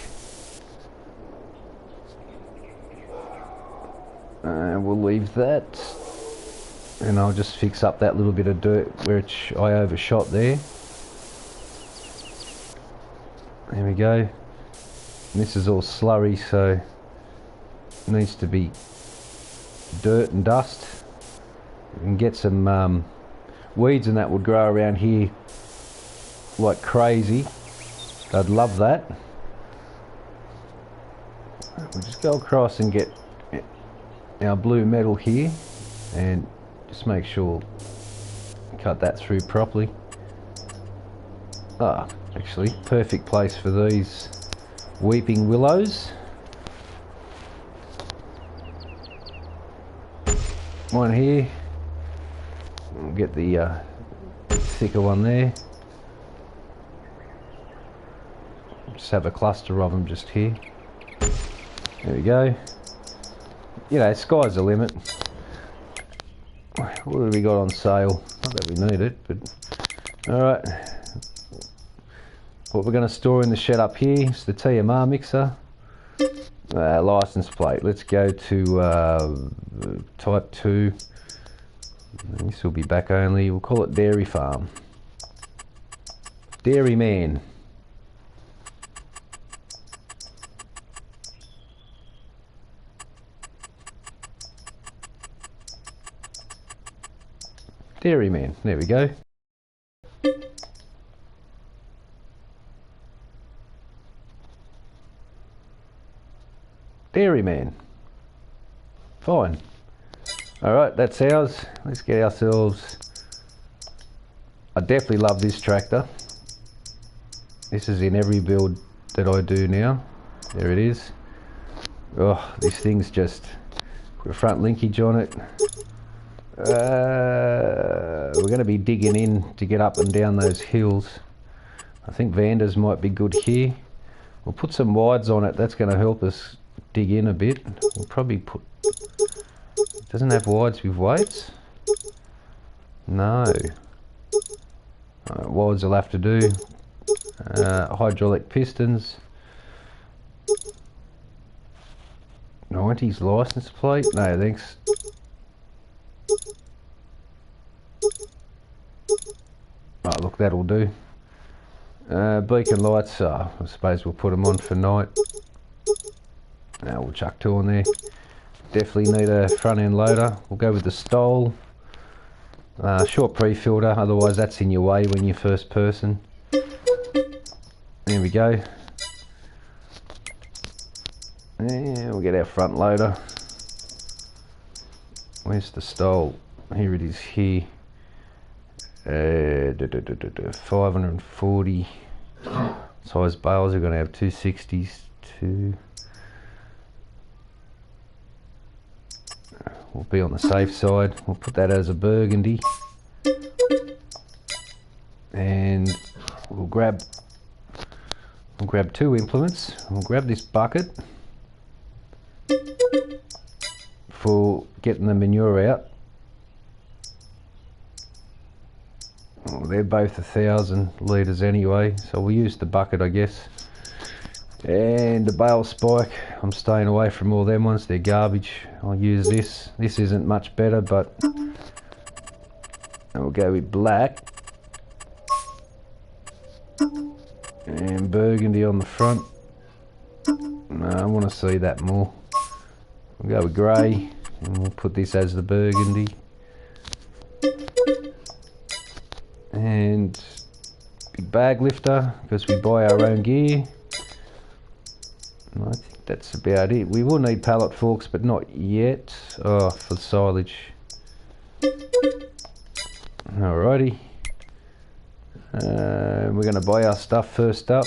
And we'll leave that. And I'll just fix up that little bit of dirt which I overshot there. There we go. And this is all slurry, so it needs to be dirt and dust. You can get some weeds and that would grow around here like crazy. I'd love that. We'll just go across and get our blue metal here and just make sure cut that through properly. Actually perfect place for these weeping willows. One here. We'll get the thicker one there. Just have a cluster of them just here. There we go. You know, sky's the limit. What have we got on sale? Not that we need it, but alright. What we're going to store in the shed up here is the TMR mixer. License plate. Let's go to type 2. This will be back only. We'll call it Dairy Farm. Dairy Man. Dairyman, there we go. Dairyman. Fine. Alright, that's ours. Let's get ourselves... I definitely love this tractor. This is in every build that I do now. There it is. Oh, this thing's just... Put a front linkage on it. We're going to be digging in to get up and down those hills. I think Vanders might be good here. We'll put some wides on it. That's going to help us dig in a bit. We'll probably put... Doesn't have wides with weights? No. Wides will have to do. Hydraulic pistons. 90s license plate? No thanks. Oh look, that'll do. Beacon lights, I suppose we'll put them on for night. Now we'll chuck two on there. Definitely need a front end loader. We'll go with the Stole. Short pre-filter, otherwise that's in your way when you're first person. There we go. And we'll get our front loader. Where's the Stole? Here it is here. 540 size bales. We're going to have 260s. We'll be on the safe side. We'll put that as a burgundy. And we'll grab two implements. We'll grab this bucket for getting the manure out. Well, they're both 1,000 litres anyway, so we'll use the bucket, I guess. And the bale spike, I'm staying away from all them ones, they're garbage. I'll use this. This isn't much better, but we'll go with black and burgundy on the front. No, I want to see that more. We'll go with grey and we'll put this as the burgundy. And big bag lifter, because we buy our own gear. I think that's about it. We will need pallet forks, but not yet. Oh, for silage. Alrighty. We're going to buy our stuff first up.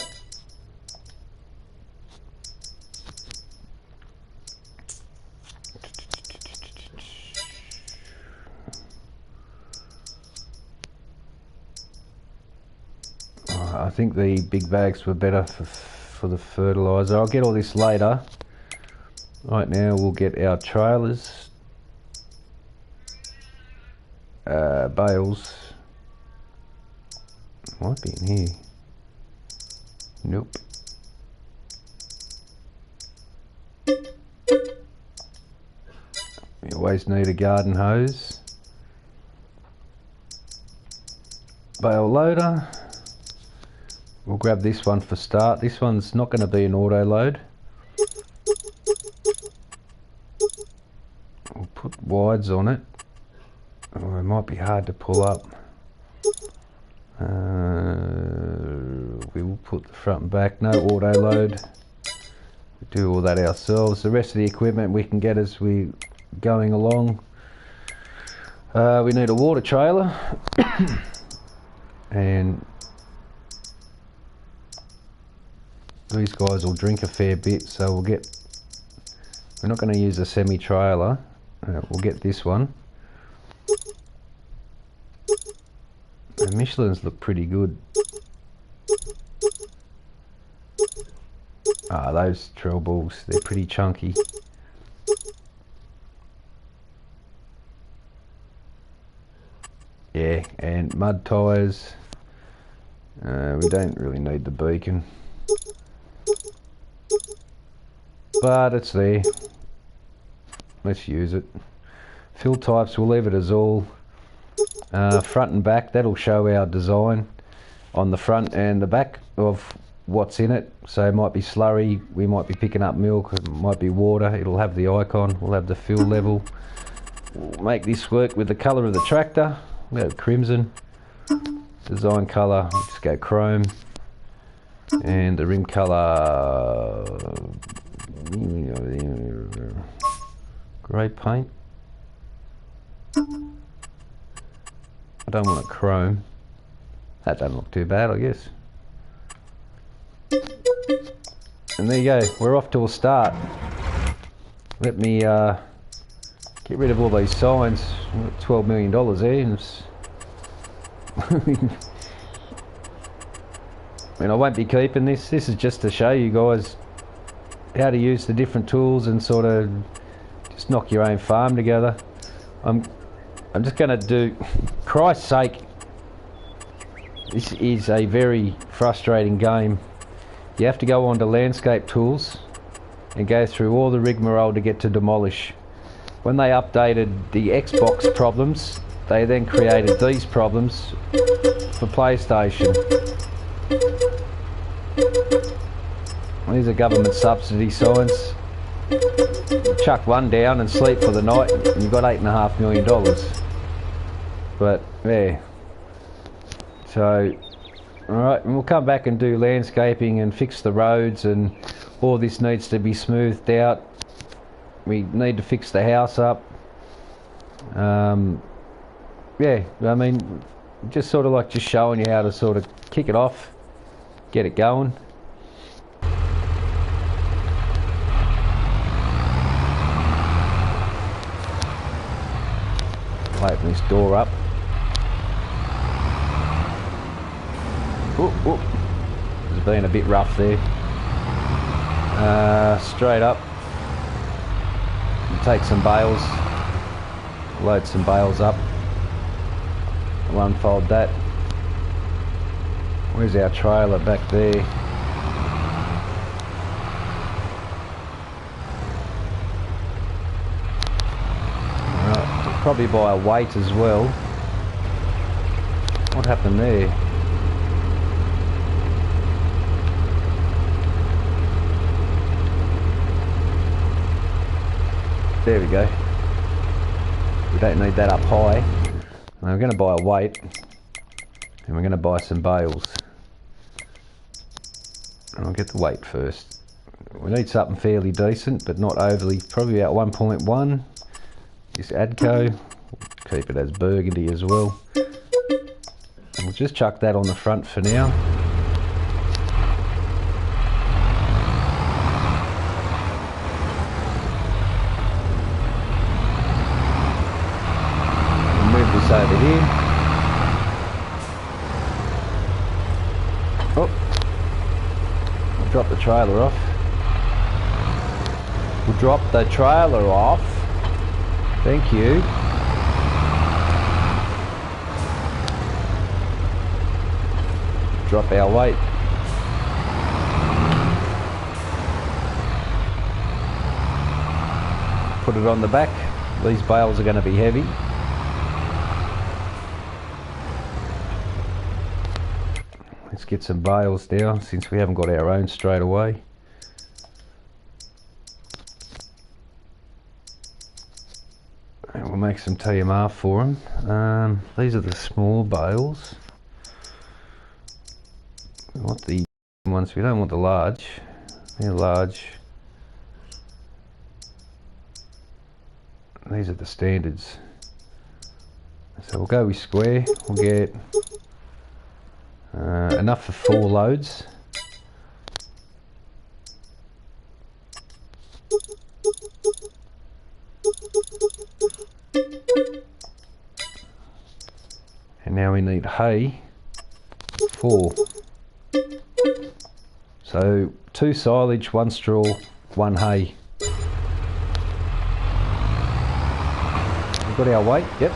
I think the big bags were better for the fertilizer. I'll get all this later. Right now we'll get our trailers, bales. Might be in here. Nope. We always need a garden hose. Bale loader. We'll grab this one for start. This one's not going to be an auto load. We'll put wides on it. Oh, it might be hard to pull up. We will put the front and back. No auto load. We do all that ourselves. The rest of the equipment we can get as we're going along. We need a water trailer. And these guys will drink a fair bit, so we're not going to use a semi-trailer. We'll get this one. The Michelins look pretty good. Ah, those trail balls, they're pretty chunky. Yeah, and mud tyres. We don't really need the beacon, but it's there. Let's use it. Fill types, we'll leave it as all. Front and back, that'll show our design on the front and the back of what's in it. So it might be slurry, we might be picking up milk, it might be water. It'll have the icon, we'll have the fill level. We'll make this work with the colour of the tractor. We have crimson. Design colour, we'll just go chrome. And the rim colour, grey paint. I don't want a chrome. That doesn't look too bad, I guess. And there you go, we're off to a start. Let me get rid of all these signs. $12 million there. And I won't be keeping this. This is just to show you guys how to use the different tools and sort of just knock your own farm together. I'm just going to do, Christ's sake, this is a very frustrating game. You have to go on to landscape tools and go through all the rigmarole to get to demolish. When they updated the Xbox problems, they then created these problems for PlayStation. These are government subsidy signs. Chuck one down and sleep for the night and you've got $8.5 million. But yeah, so alright, and we'll come back and do landscaping and fix the roads, and all this needs to be smoothed out. We need to fix the house up. Yeah, I mean, just sort of like just showing you how to sort of kick it off, get it going. Open this door up. Ooh. It's been a bit rough there. Straight up. Take some bales. Load some bales up. We'll unfold that. Where's our trailer? Back there. Probably by a weight as well. What happened there? There we go. We don't need that up high. We're going to buy a weight, and we're going to buy some bales. And I'll get the weight first. We need something fairly decent, but not overly. Probably about 1.1. This Adco, keep it as burgundy as well. And we'll just chuck that on the front for now. We'll move this over here. Oh, we'll drop the trailer off. We'll drop the trailer off. Thank you. Drop our weight. Put it on the back. These bales are going to be heavy. Let's get some bales down since we haven't got our own straight away. We'll make some TMR for them. These are the small bales. We want the ones, we don't want the large. They're large. These are the standards. So we'll go with square. We'll get enough for 4 loads. And now we need hay, 4. So 2 silage, 1 straw, 1 hay. We've got our weight, yep.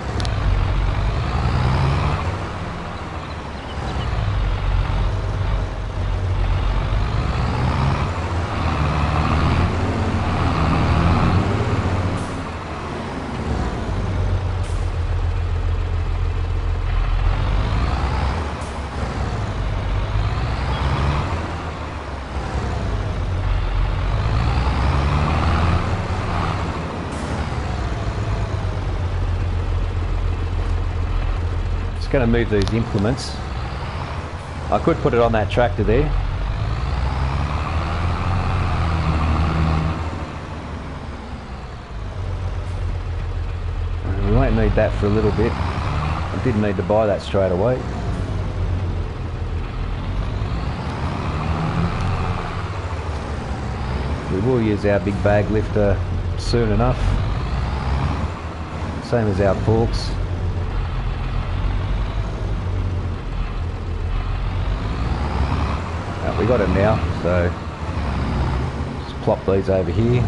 Just going to move these implements. I could put it on that tractor there. We won't need that for a little bit. I didn't need to buy that straight away. We will use our big bag lifter soon enough. Same as our forks. We got it now, so just plop these over here.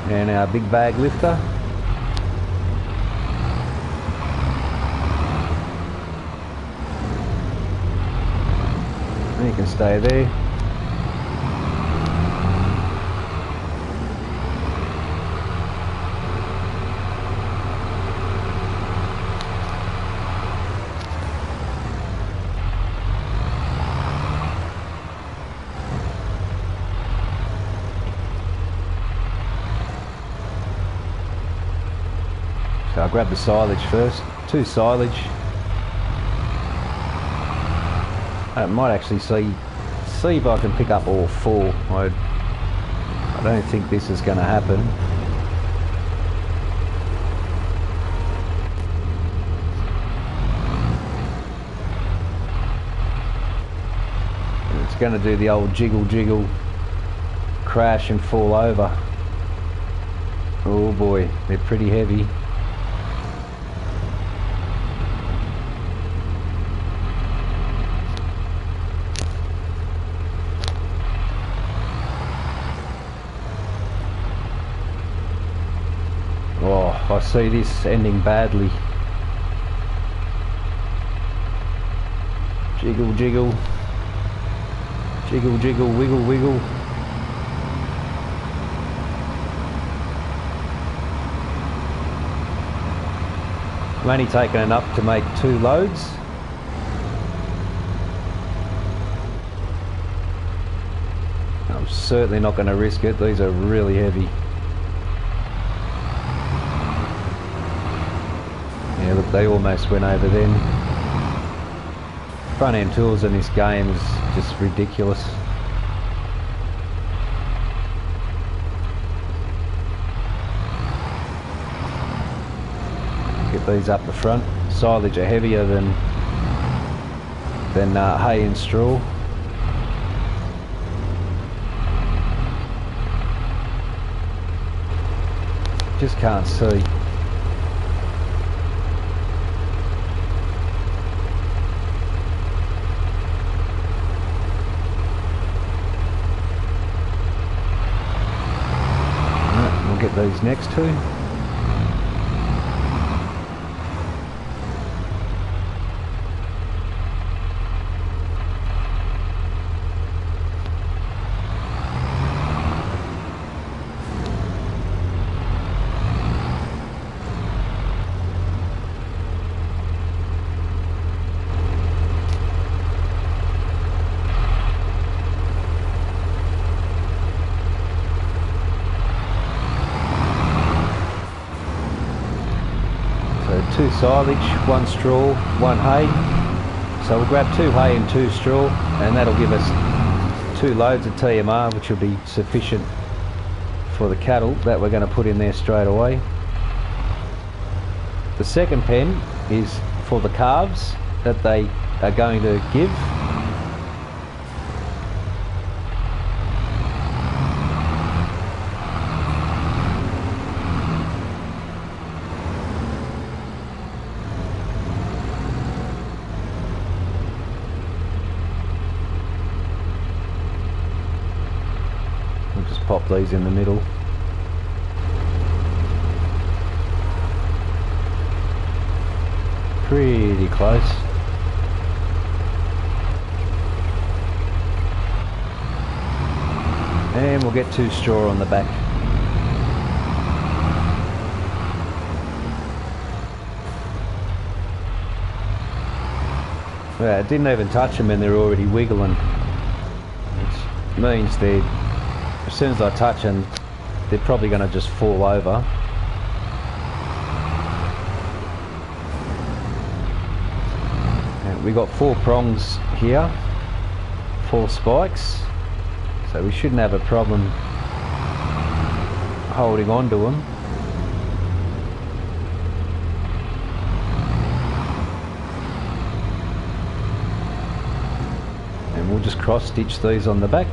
And our big bag lifter. And you can stay there. So I'll grab the silage first. 2 silage. I might actually see if I can pick up all 4. I don't think this is going to happen. It's going to do the old jiggle jiggle, crash and fall over. Oh boy, they're pretty heavy. Oh, I see this ending badly. Jiggle, jiggle. Jiggle, jiggle, wiggle, wiggle. I'm only taking enough to make 2 loads. I'm certainly not going to risk it. These are really heavy. Yeah, look, they almost went over then. Front end tools in this game is just ridiculous. Get these up the front. Silage are heavier than hay and straw. Just can't see. Get these next 2. So 2 silage, 1 straw, 1 hay. So we'll grab 2 hay and 2 straw, and that'll give us 2 loads of TMR, which will be sufficient for the cattle that we're going to put in there straight away. The second pen is for the calves that they are going to give. We'll just pop these in the middle. Pretty close. And we'll get 2 straw on the back. Yeah, it didn't even touch them and they're already wiggling, which means they, as soon as I touch them, they're probably going to just fall over. And we got 4 prongs here, 4 spikes, so we shouldn't have a problem holding on to them. And we'll just cross stitch these on the back.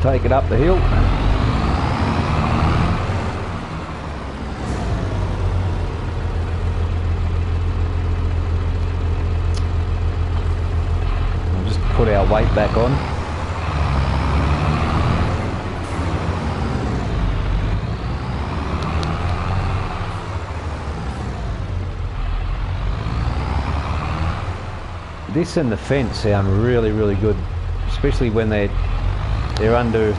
Take it up the hill. We'll just put our weight back on. This and the fence sound really, really good, especially when they're under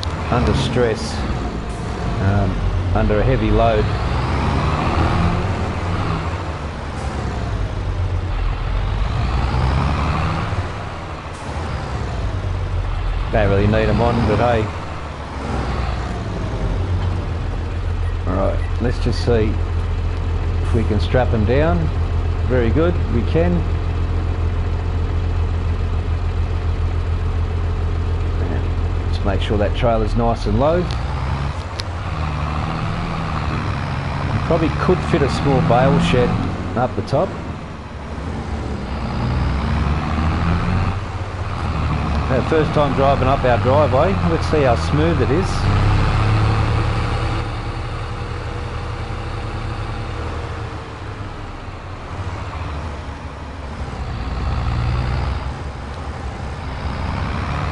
stress, under a heavy load. Don't really need them on, but hey. Alright, let's just see if we can strap them down. Very good, we can. Make sure that trailer's nice and low. You probably could fit a small bale shed up the top. First time driving up our driveway. Let's see how smooth it is.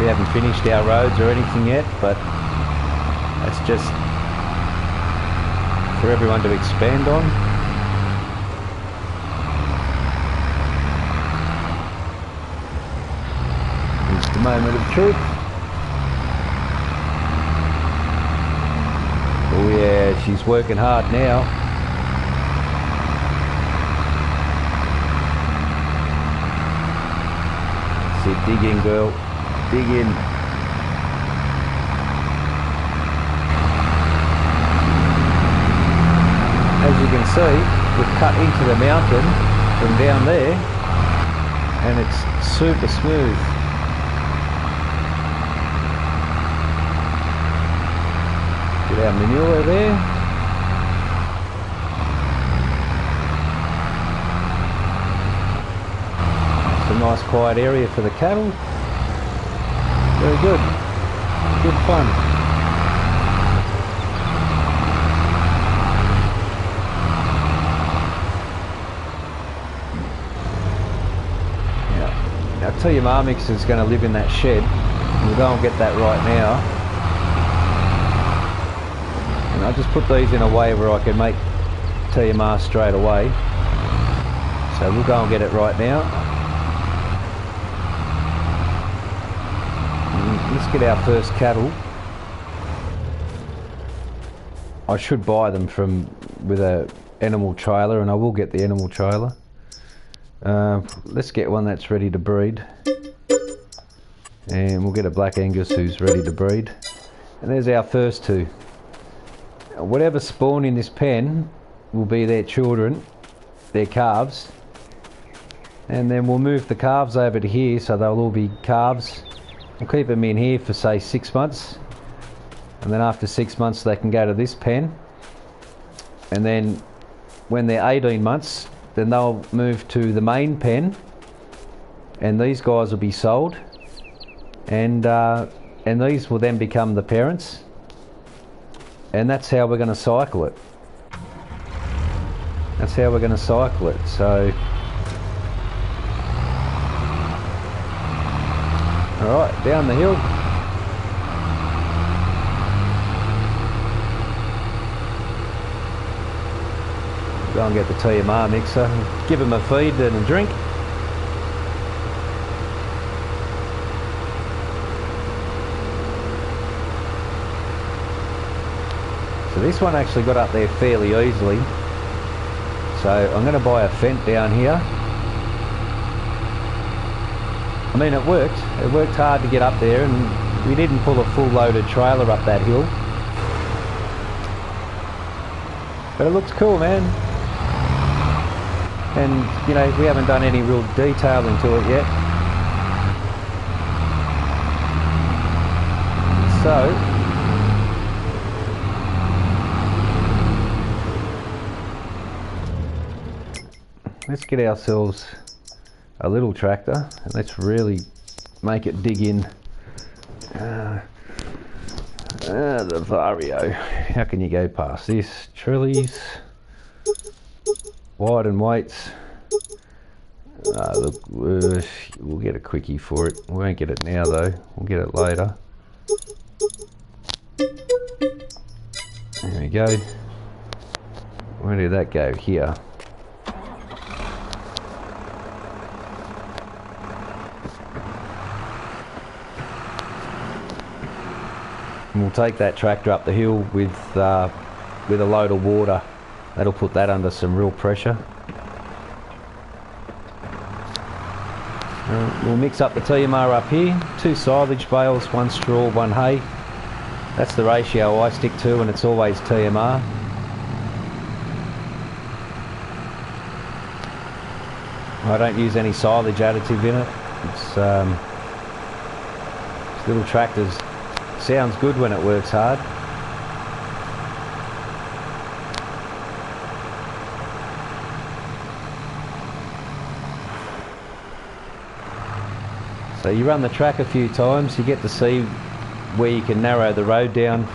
We haven't finished our roads or anything yet, but that's just for everyone to expand on. Here's the moment of truth. Oh yeah, she's working hard now. See, dig in, girl. Dig in. As you can see, we've cut into the mountain from down there and it's super smooth. Get our manure there. It's a nice quiet area for the cattle. Very good. Good fun. Yeah. Now, tell you Marmix is going to live in that shed. We'll go and get that right now. And I'll just put these in a way where I can make TMR straight away. So we'll go and get it right now. Let's get our first cattle. I should buy them with a animal trailer, and I will get the animal trailer. Let's get one that's ready to breed, and we'll get a Black Angus who's ready to breed. And there's our first 2. Whatever spawn in this pen will be their children, their calves, and then we'll move the calves over to here, so they'll all be calves. We'll keep them in here for say 6 months, and then after 6 months they can go to this pen, and then when they're 18 months then they'll move to the main pen, and these guys will be sold, and these will then become the parents, and that's how we're going to cycle it. That's how we're going to cycle it. So alright, down the hill. go and get the TMR mixer, give them a feed and a drink. So this one actually got up there fairly easily. So I'm going to buy a fent down here. I mean, it worked. It worked hard to get up there, and we didn't pull a full loaded trailer up that hill. But it looks cool, man. And, you know, we haven't done any real detailing to it yet. So, let's get ourselves a little tractor and let's really make it dig in. The Vario. How can you go past this? Trillies, wide and weights. Look, we'll get a quickie for it. We won't get it now though. We'll get it later. There we go. Where did that go? Here. And we'll take that tractor up the hill with a load of water. That'll put that under some real pressure. We'll mix up the TMR up here. 2 silage bales, 1 straw, 1 hay. That's the ratio I stick to, and it's always TMR. I don't use any silage additive in it. It's little tractors. Sounds good when it works hard. So you run the track a few times, you get to see where you can narrow the road down.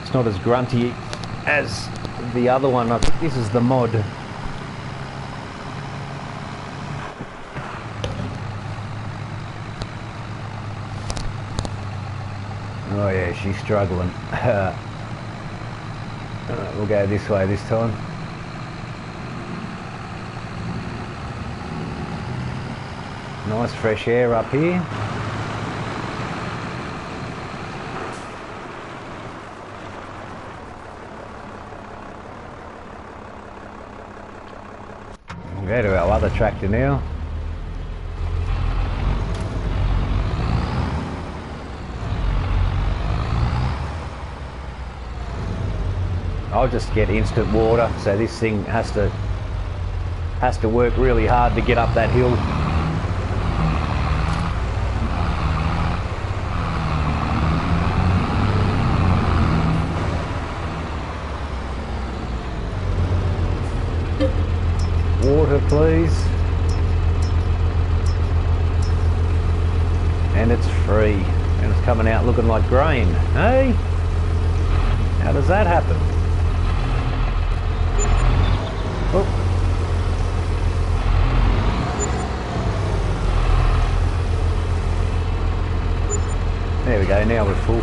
It's not as grunty as the other one. I think this is the mod. Oh yeah, she's struggling. We'll go this way this time. Nice fresh air up here. We'll go to our other tractor now. I'll just get instant water, so this thing has to work really hard to get up that hill. Water, please. And it's free, and it's coming out looking like grain. Hey, how does that happen? Oh. There we go, now we're full.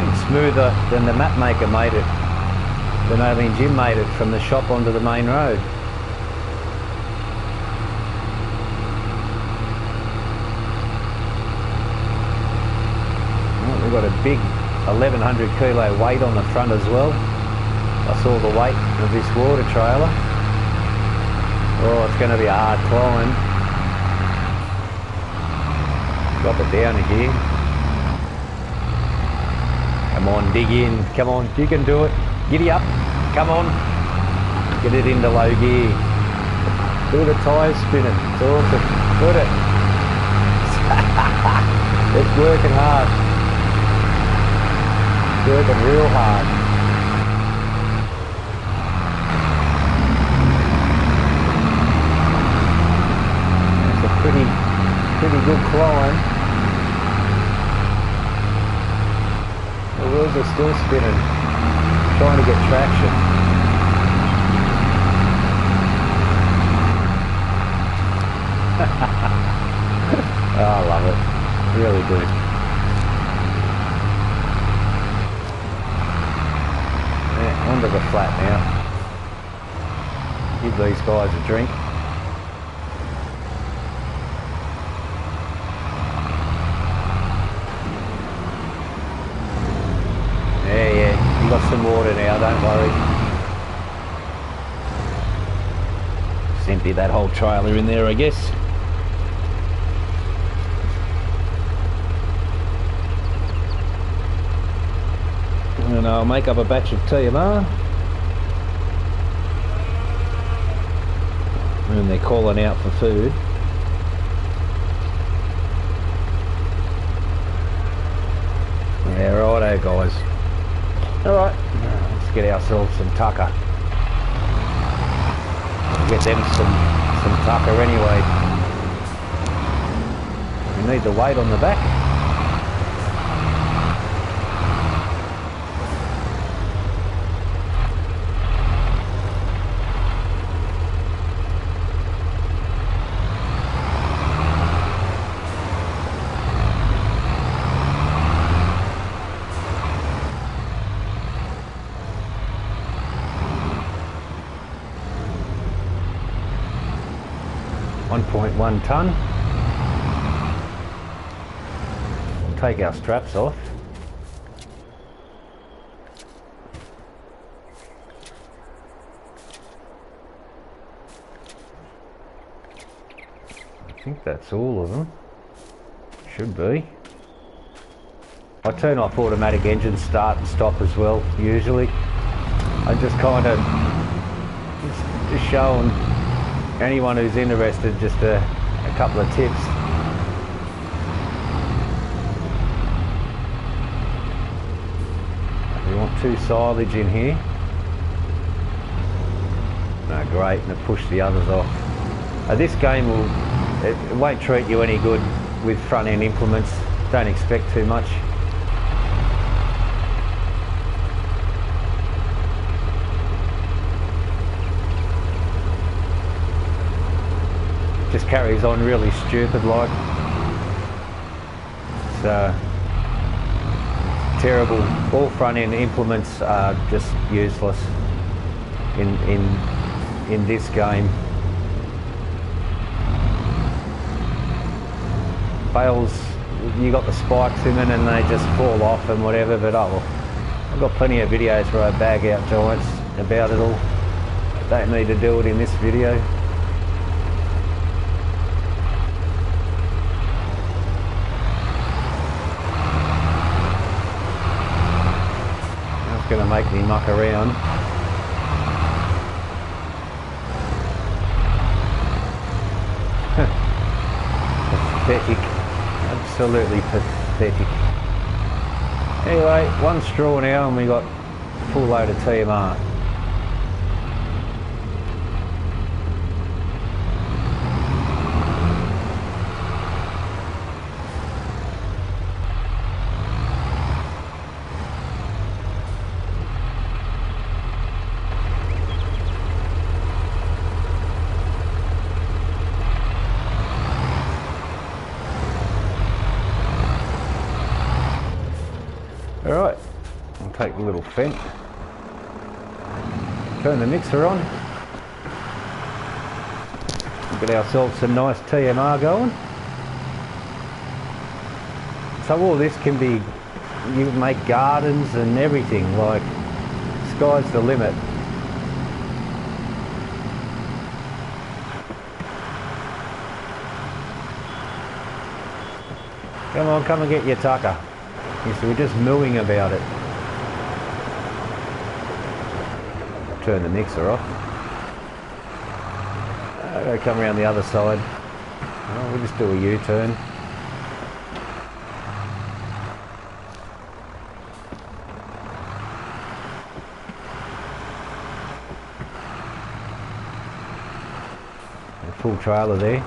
It's smoother than the map maker made it. Jim made it from the shop onto the main road. We've got a big 1100 kilo weight on the front as well. I saw the weight of this water trailer. Oh, it's going to be a hard climb. Drop it down here. Come on, dig in. Come on, you can do it. Giddy up. Come on. Get it into low gear. Do the tyre spinning. It's awesome. Put it. It's working hard. Working real hard. It's a pretty good climb. The wheels are still spinning, trying to get traction. Oh, I love it. Really do. Yeah, onto the flat now. Give these guys a drink. Yeah, you got some water now, don't worry. Just empty that whole trailer in there, I guess. And I'll make up a batch of TMR. And they're calling out for food. Yeah, righto guys. Alright, let's get ourselves some tucker. Get them some tucker anyway. We need the weight on the back. .1 tonne. We'll take our straps off. I think that's all of them. Should be. I turn off automatic engine start and stop as well, usually. I just kind of just showing anyone who's interested just a couple of tips. We want 2 silage in here. No, great, and push the others off. This game it won't treat you any good with front end implements. Don't expect too much. Just carries on really stupid like. So terrible. All front end implements are just useless in this game. Fails, you got the spikes in it and they just fall off and whatever, but oh well. I've got plenty of videos where I bag out giants about it all. Don't need to do it in this video. Going to make me muck around. Pathetic. Absolutely pathetic. Anyway, 1 straw now and we got a full load of TMR. Alright, I'll take the little fent, turn the mixer on, get ourselves some nice TMR going. So all this can be, you can make gardens and everything, like sky's the limit. Come on, come and get your tucker. So we're just mooing about it. Turn the mixer off. I'm going to come around the other side. Oh, we'll just do a U-turn. A full trailer there.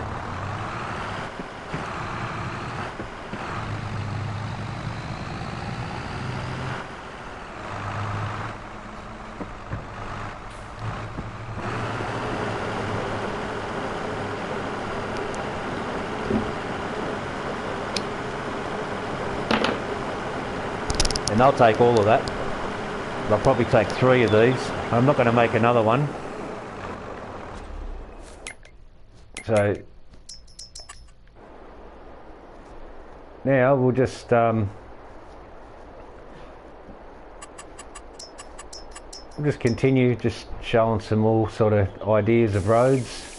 and I'll take all of that. I'll probably take 3 of these. I'm not going to make another one. So now we'll just continue just showing some more sort of ideas of roads.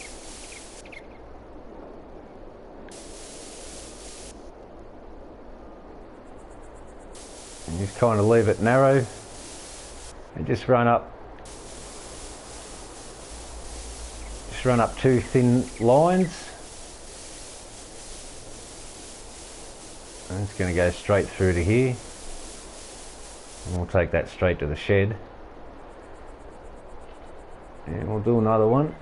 And just kind of leave it narrow and just run up 2 thin lines. And it's going to go straight through to here, and we'll take that straight to the shed, and we'll do another one.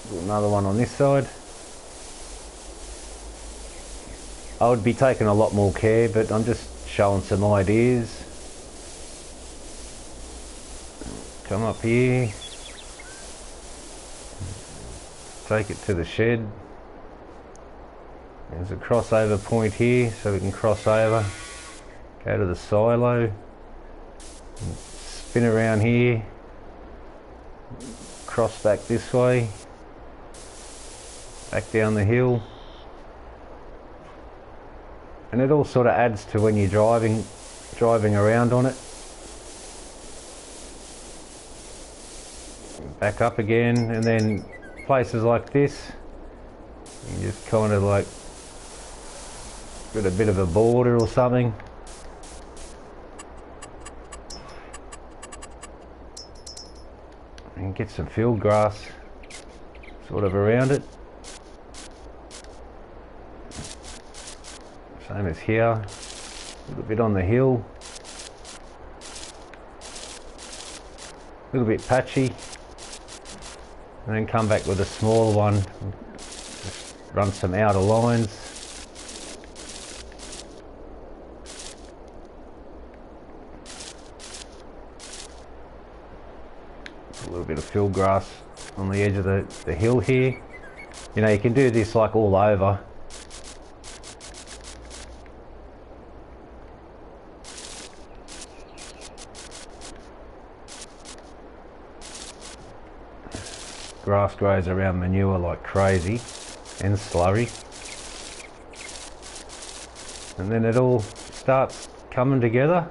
Do another one on this side. I would be taking a lot more care, but I'm just showing some ideas. Come up here, take it to the shed. There's a crossover point here, so we can cross over, go to the silo, spin around here, cross back this way, back down the hill. And it all sort of adds to when you're driving around on it. Back up again, and then places like this, you just kind of like got a bit of a border or something. And get some field grass sort of around it. Same as here, a little bit on the hill, a little bit patchy, and then come back with a smaller one, just run some outer lines. A little bit of field grass on the edge of the hill here. You know, you can do this like all over. Grass grows around manure like crazy, and slurry, and then it all starts coming together.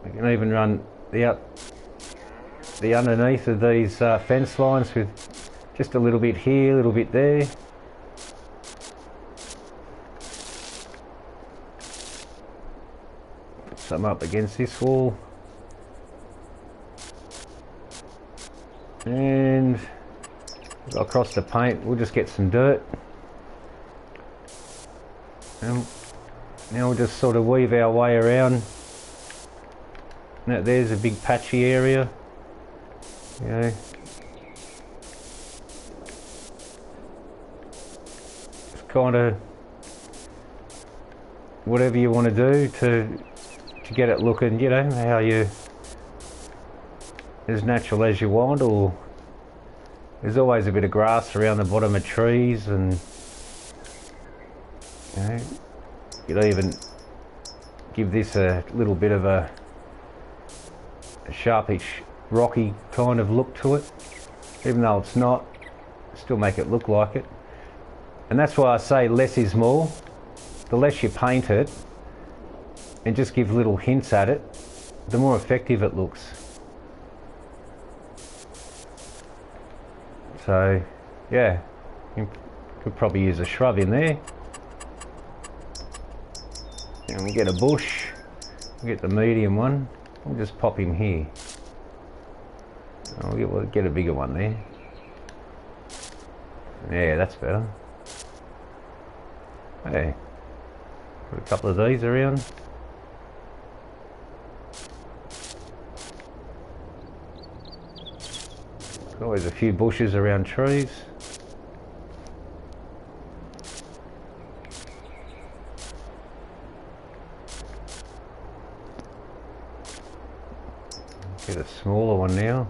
We can even run the underneath of these fence lines with just a little bit here, a little bit there. Put some up against this wall. And across the paint, we'll just get some dirt, and now we'll just sort of weave our way around. Now there's a big patchy area, you know. Just kind of whatever you want to do to get it looking, you know, how you as natural as you want. Or there's always a bit of grass around the bottom of trees, and you know, you'd even give this a little bit of a sharpish, rocky kind of look to it, even though it's not. Still make it look like it. And that's why I say less is more. The less you paint it and just give little hints at it, the more effective it looks. So yeah, you could probably use a shrub in there, and we get a bush, we get the medium one, we'll just pop him here. We'll get a bigger one there. Yeah, that's better. Hey, put a couple of these around. Always a few bushes around trees. Get a smaller one now.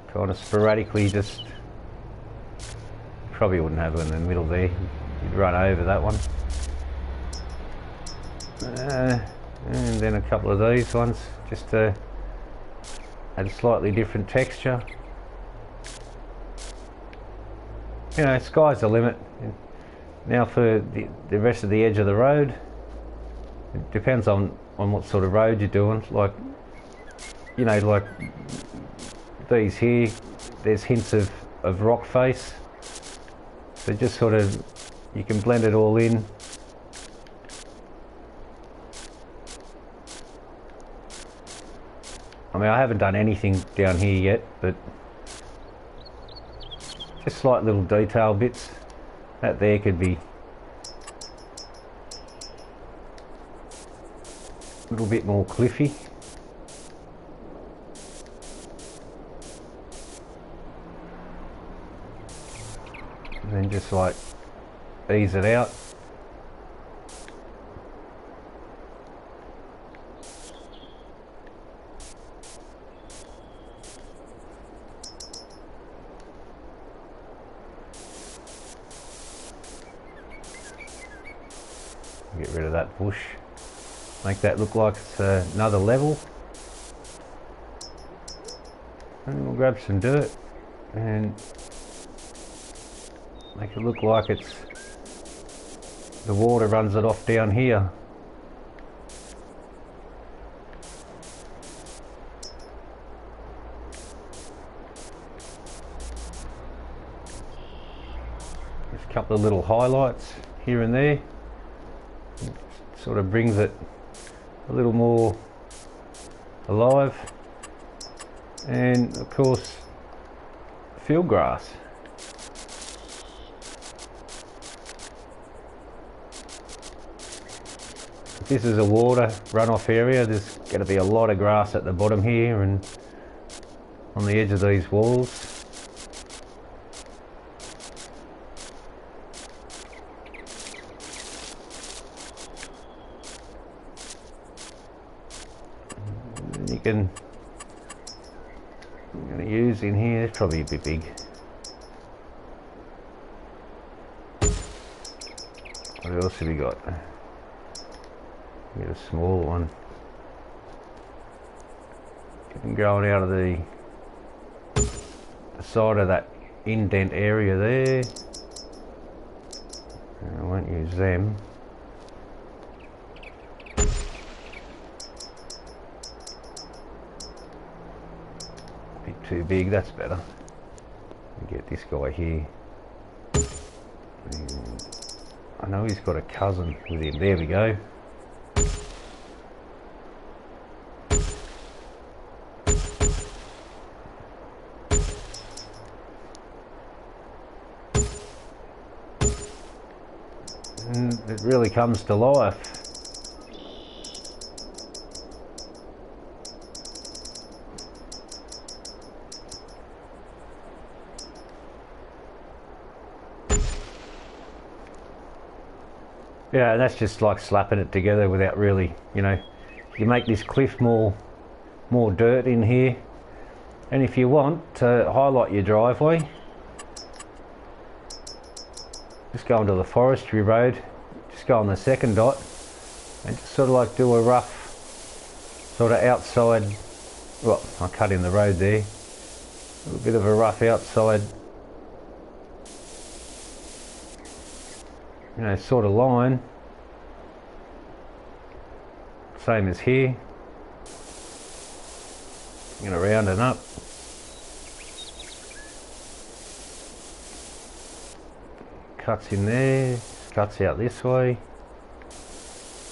Kind of sporadically just probably wouldn't have one in the middle there. You'd run over that one. And then a couple of these ones, just to add a slightly different texture. You know, sky's the limit. Now for the rest of the edge of the road, it depends on what sort of road you're doing. Like, you know, like these here, there's hints of rock face. So just sort of, you can blend it all in. I mean, I haven't done anything down here yet, but just slight little detail bits. That there could be a little bit more cliffy. And then just like ease it out. Get rid of that bush, make that look like it's another level, and we'll grab some dirt and make it look like it's the water runs it off down here. Just a couple of little highlights here and there. Sort of brings it a little more alive. And of course, field grass. If this is a water runoff area, there's going to be a lot of grass at the bottom here and on the edge of these walls. I'm going to use in here, it's probably a bit big. What else have we got? Get a small one. Getting going out of the side of that indent area there. I won't use them. Too big, that's better. Get this guy here. And I know he's got a cousin with him. There we go. And it really comes to life. Yeah, that's just like slapping it together without really, you know, you make this cliff more dirt in here. And if you want to highlight your driveway, just go onto the forestry road, just go on the second dot and just sort of like do a rough sort of outside, well, I cut in the road there, a little bit of a rough outside, you know, sort of line, same as here. I'm going to round it up. Cuts in there, cuts out this way,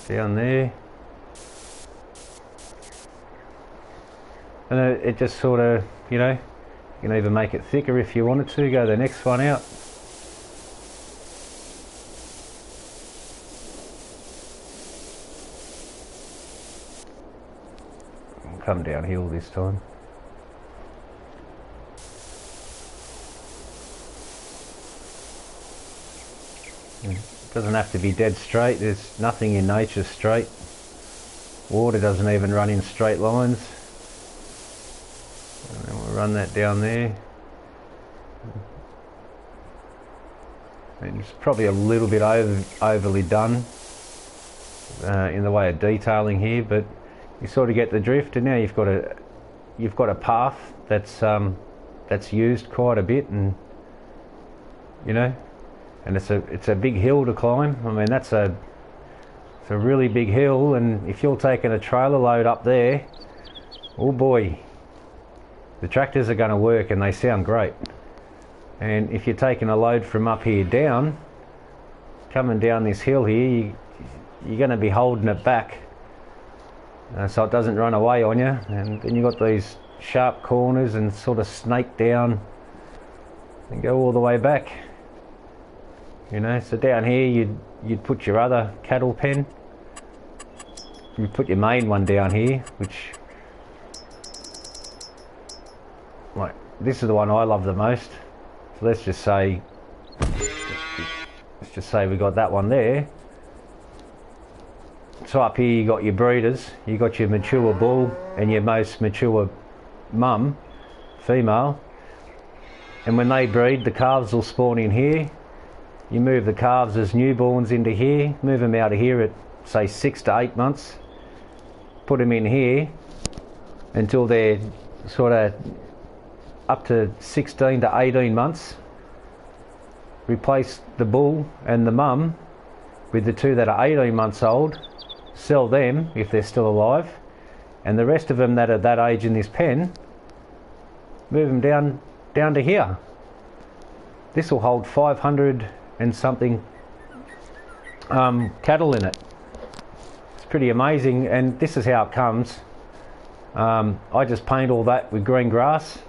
down there, and it just sort of, you know, you can even make it thicker if you wanted to. Go the next one out. Come downhill this time. It doesn't have to be dead straight. There's nothing in nature straight. Water doesn't even run in straight lines. And then we'll run that down there. It's probably a little bit overly done in the way of detailing here, but you sort of get the drift. And now you've got a path that's used quite a bit, and you know, and it's a big hill to climb. I mean, it's a really big hill, and if you're taking a trailer load up there, oh boy, the tractors are going to work, and they sound great. And if you're taking a load from up here down, coming down this hill here, you're going to be holding it back so it doesn't run away on you. And then you've got these sharp corners and sort of snake down and go all the way back. You know, so down here you'd put your other cattle pen. You put your main one down here, which, like, this is the one I love the most. So let's just say we got that one there. So up here you got your breeders, you got your mature bull and your most mature mum, female. And when they breed, the calves will spawn in here. You move the calves as newborns into here, move them out of here at say 6 to 8 months, put them in here until they're sort of up to 16 to 18 months. Replace the bull and the mum with the two that are 18 months old, sell them if they're still alive, and the rest of them that are that age in this pen, move them down to here. This will hold 500 and something cattle in it. It's pretty amazing, and this is how it comes. I just paint all that with green grass.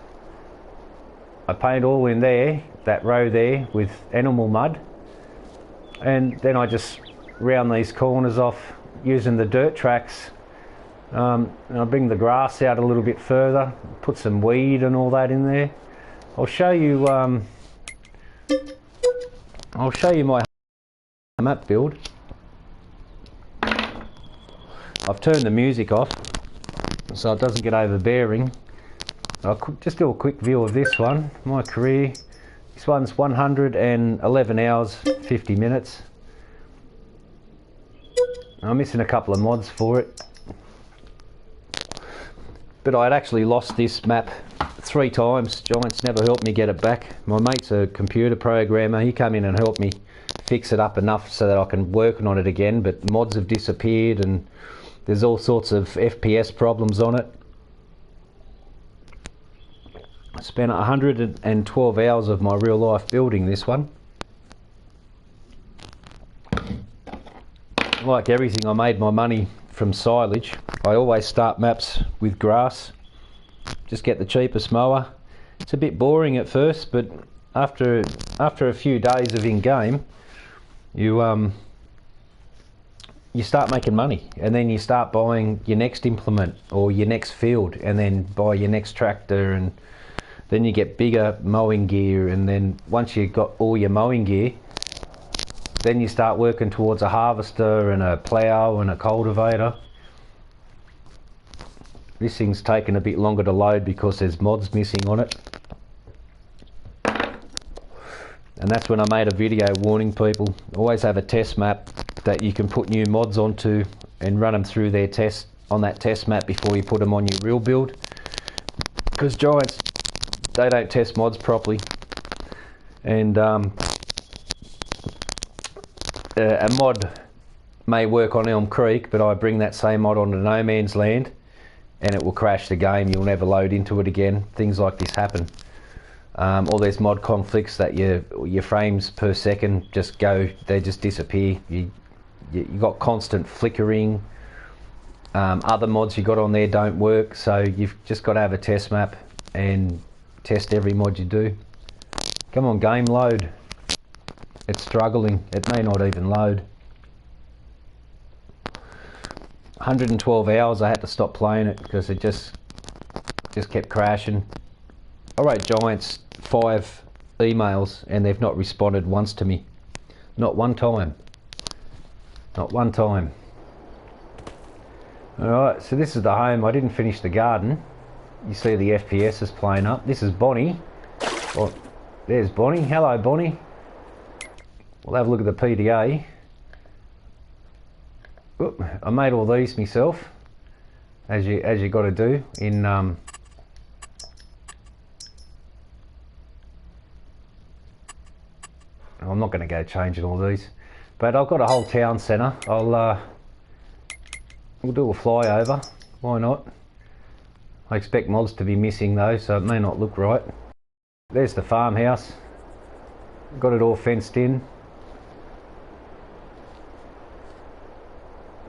I paint all in there, that row there, with animal mud, and then I just round these corners off using the dirt tracks, and I bring the grass out a little bit further, put some weed and all that in there. I'll show you my map build. I've turned the music off so it doesn't get overbearing. I'll just do a quick view of this one, my career. This one's 111 hours, 50 minutes. I'm missing a couple of mods for it. But I'd actually lost this map 3 times. Giants never helped me get it back. My mate's a computer programmer. He came in and helped me fix it up enough so that I can work on it again, but mods have disappeared and there's all sorts of FPS problems on it. I spent 112 hours of my real life building this one. Like everything, I made my money from silage. I always start maps with grass. Just get the cheapest mower. It's a bit boring at first, but after a few days of in-game, you start making money, and then you start buying your next implement or your next field, and then buy your next tractor, and then you get bigger mowing gear, and then once you've got all your mowing gear, then you start working towards a harvester and a plough and a cultivator. This thing's taken a bit longer to load because there's mods missing on it. And that's when I made a video warning people, always have a test map that you can put new mods onto and run them through their test on that test map before you put them on your real build. Because Giants, they don't test mods properly. And a mod may work on Elm Creek, but I bring that same mod onto No Man's Land and it will crash the game. You'll never load into it again. Things like this happen. Or there's mod conflicts that your frames per second just go, they just disappear. You got constant flickering. Other mods you got on there don't work, so you've just got to have a test map and test every mod you do. Come on, game, load. It's struggling. It may not even load. 112 hours I had to stop playing it because it just kept crashing. I wrote Giants 5 emails and they've not responded once to me. Not one time. Not one time. Alright, so this is the home. I didn't finish the garden. You see the FPS is playing up. This is Bonnie. Oh, there's Bonnie. Hello, Bonnie. we'll have a look at the PDA. Oop, I made all these myself, as you got to do in I'm not going to go changing all these, but I've got a whole town centre. We'll do a flyover. Why not? I expect mods to be missing though, so it may not look right. There's the farmhouse. Got it all fenced in.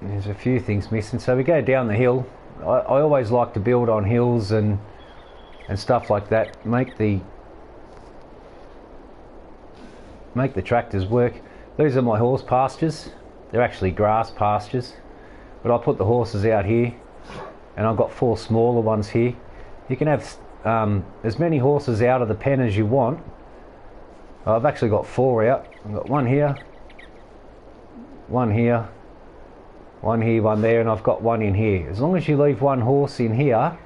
There's a few things missing, so we go down the hill. I always like to build on hills and stuff like that. Make the tractors work. These are my horse pastures. They're actually grass pastures, but I put the horses out here, and I've got 4 smaller ones here. You can have as many horses out of the pen as you want. I've actually got 4 out. I've got one here, one here, one here, one there, and I've got one in here. As long as you leave one horse in here,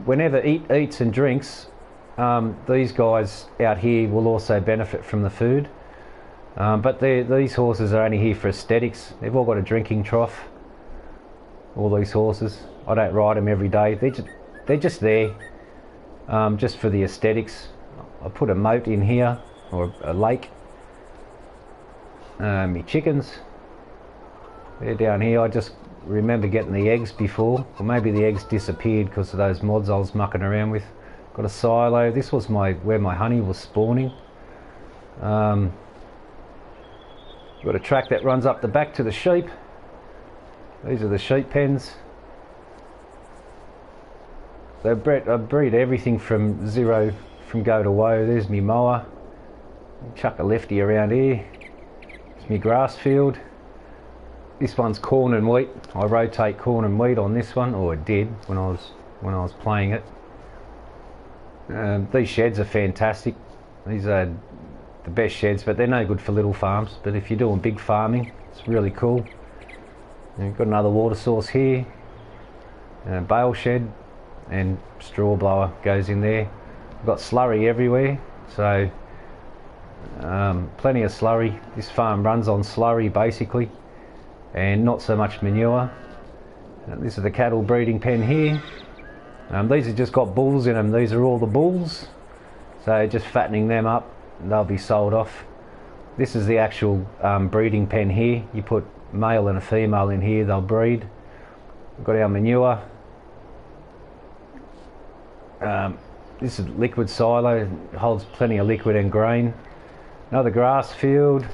whenever it eats and drinks, these guys out here will also benefit from the food. But these horses are only here for aesthetics. They've all got a drinking trough, all these horses. I don't ride them every day. They're just there, just for the aesthetics. I put a moat in here, or a lake. My chickens, they're down here. I just remember getting the eggs before, or maybe the eggs disappeared because of those mods I was mucking around with. Got a silo. This was where my honey was spawning. Got a track that runs up the back to the sheep. These are the sheep pens. I breed everything from zero, from go to woe. There's me mower. Chuck a lefty around here. It's me grass field. This one's corn and wheat. I rotate corn and wheat on this one, or I did when I was playing it. These sheds are fantastic. These are the best sheds, but they're no good for little farms. But if you're doing big farming, it's really cool. And you've got another water source here, and a bale shed, and straw blower goes in there. I've got slurry everywhere, so plenty of slurry. This farm runs on slurry basically, and not so much manure. This is the cattle breeding pen here. These have just got bulls in them. These are all the bulls, so just fattening them up, they'll be sold off. This is the actual breeding pen here. You put male and a female in here, they'll breed. We've got our manure. This is liquid silo, it holds plenty of liquid and grain. Another grass field,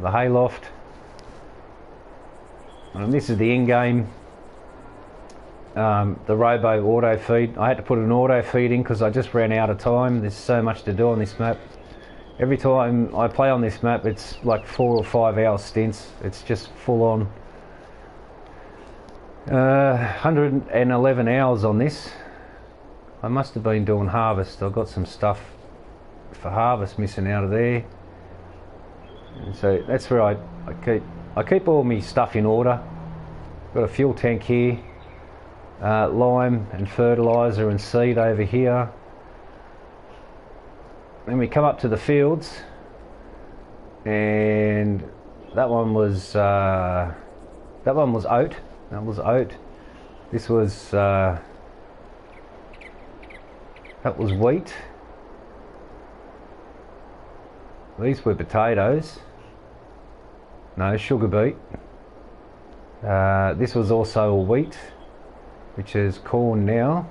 the hayloft. And this is the in-game, the robo auto feed. I had to put an auto feed in because I just ran out of time. There's so much to do on this map. Every time I play on this map, it's like 4 or 5 hour stints. It's just full on. 111 hours on this. I must have been doing harvest. I've got some stuff for harvest missing out of there. And so that's where I keep all my stuff in order. Got a fuel tank here, lime and fertilizer and seed over here. Then we come up to the fields, and that one was oat. That was oat. This was that was wheat. These were potatoes. No, sugar beet. This was also wheat, which is corn now.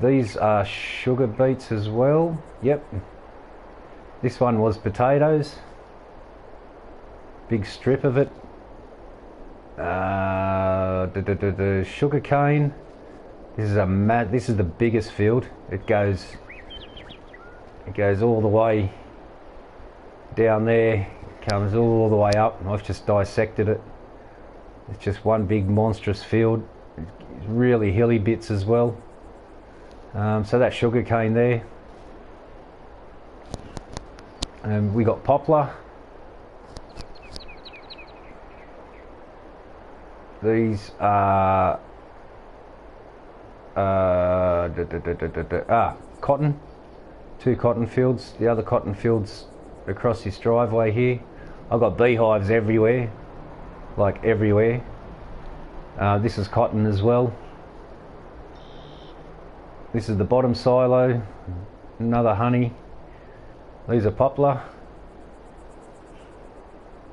These are sugar beets as well. Yep. This one was potatoes. Big strip of it. The sugar cane. This is the biggest field. It goes all the way down there, comes all the way up. I've just dissected it. It's just one big monstrous field. It's really hilly bits as well. So that's sugar cane there. And we got poplar. These are cotton, 2 cotton fields. The other cotton fields across this driveway here. I've got beehives everywhere, like everywhere. This is cotton as well. This is the bottom silo, another honey. These are poplar.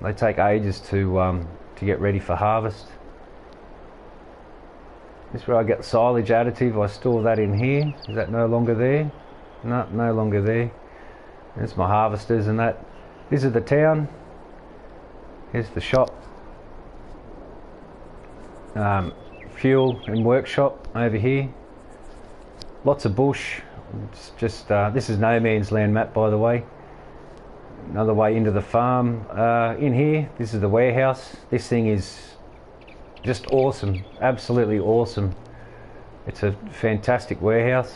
They take ages to get ready for harvest. This is where I get silage additive. I store that in here. Is that no longer there? No, no longer there. There's my harvesters and that. This is the town. Here's the shop. Fuel and workshop over here. Lots of bush. It's just this is no man's land map, by the way. Another way into the farm. In here, this is the warehouse. This thing is just awesome, absolutely awesome. It's a fantastic warehouse.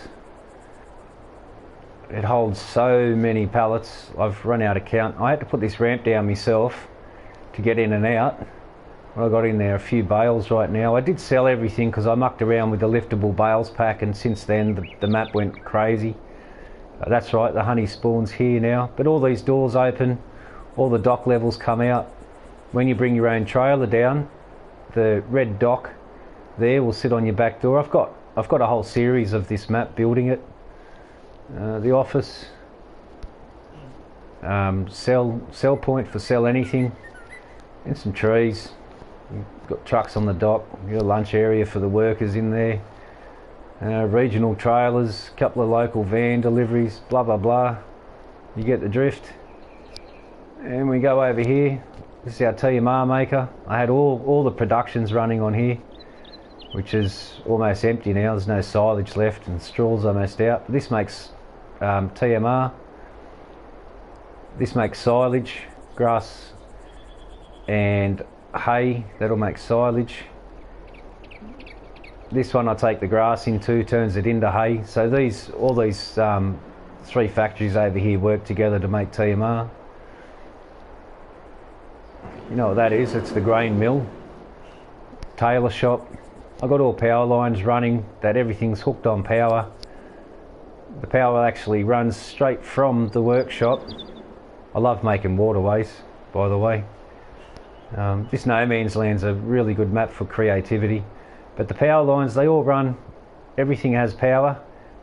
It holds so many pallets. I've run out of count. I had to put this ramp down myself to get in and out. I got in there a few bales right now. I did sell everything because I mucked around with the liftable bales pack, and since then the map went crazy. That's right, the honey spawns here now. But all these doors open, all the dock levels come out. When you bring your own trailer down, the red dock there will sit on your back door. I've got a whole series of this map building it. The office, sell point for sell anything, and some trees. You've got trucks on the dock. You've got a lunch area for the workers in there. Regional trailers, couple of local van deliveries, blah blah blah. You get the drift. And we go over here. This is our TMR maker. I had all the productions running on here, which is almost empty now. There's no silage left and straw's almost out. But this makes TMR. This makes silage, grass and hay. That'll make silage. This one I take the grass into, turns it into hay. So all these 3 factories over here work together to make TMR. You know what that is? It's the grain mill, tailor shop. I've got all power lines running, that everything's hooked on power. The power actually runs straight from the workshop. I love making waterways, by the way. This no man's land's a really good map for creativity. But the power lines, they all run, everything has power.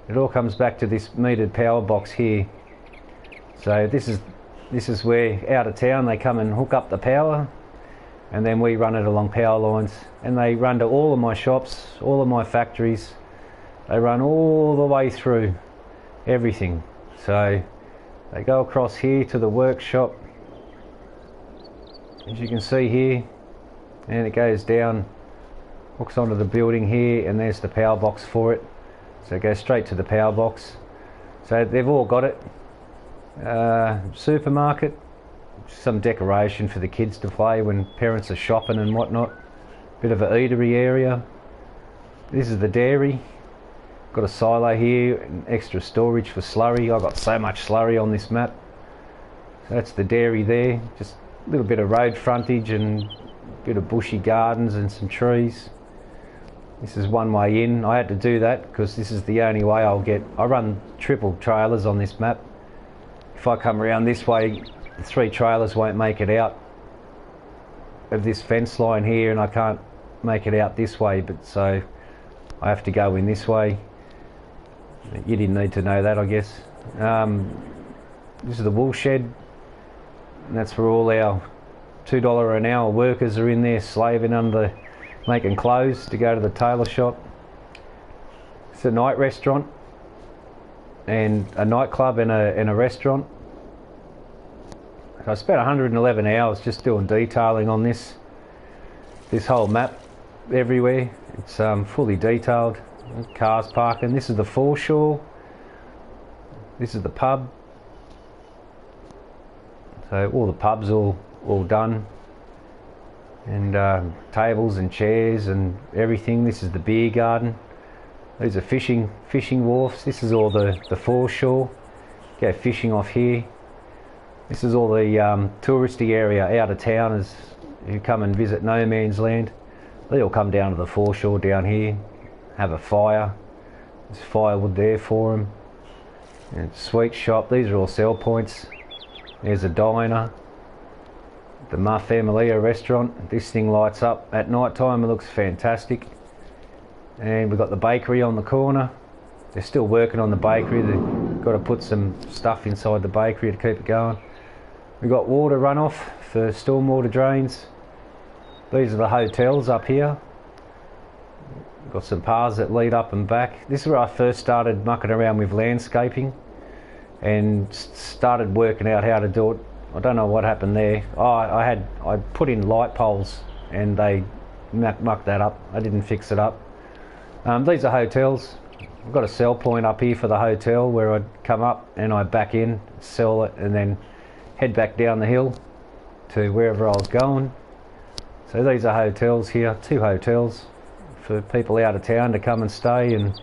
It all comes back to this metered power box here. So this is where out of town they come and hook up the power, and then we run it along power lines, and they run to all of my shops, all of my factories. They run all the way through everything. So they go across here to the workshop, as you can see here, and it goes down, hooks onto the building here, and there's the power box for it. So it goes straight to the power box. So they've all got it. Supermarket, some decoration for the kids to play when parents are shopping and whatnot. Bit of an eatery area. This is the dairy. Got a silo here and extra storage for slurry. I've got so much slurry on this map. So that's the dairy there. Just a little bit of road frontage and a bit of bushy gardens and some trees. This is one way in. I had to do that because this is the only way I'll get. I run triple trailers on this map. If I come around this way, the 3 trailers won't make it out of this fence line here, and I can't make it out this way, but so I have to go in this way. You didn't need to know that, I guess. This is the wool shed, and that's where all our $2 an hour workers are in there slaving under making clothes to go to the tailor shop. It's a night restaurant and a nightclub and a restaurant. I spent 111 hours just doing detailing on this whole map everywhere. It's fully detailed. Cars parking. This is the foreshore. This is the pub. So all the pubs all done, and tables and chairs and everything. This is the beer garden. These are fishing wharfs. This is all the foreshore. Go fishing off here. This is all the touristy area out of towners who come and visit no man's land. They all come down to the foreshore down here, have a fire. There's firewood there for them. And sweet shop, these are all sell points. There's a diner, the Ma Familia restaurant. This thing lights up at night time, it looks fantastic. And we've got the bakery on the corner. They're still working on the bakery. They've got to put some stuff inside the bakery to keep it going. We've got water runoff for stormwater drains. These are the hotels up here. We've got some paths that lead up and back. This is where I first started mucking around with landscaping and started working out how to do it. I don't know what happened there. I put in light poles and they mucked that up. I didn't fix it up. These are hotels. I've got a sell point up here for the hotel where I'd come up and I'd back in, sell it, and then head back down the hill to wherever I was going. So these are hotels here, 2 hotels for people out of town to come and stay and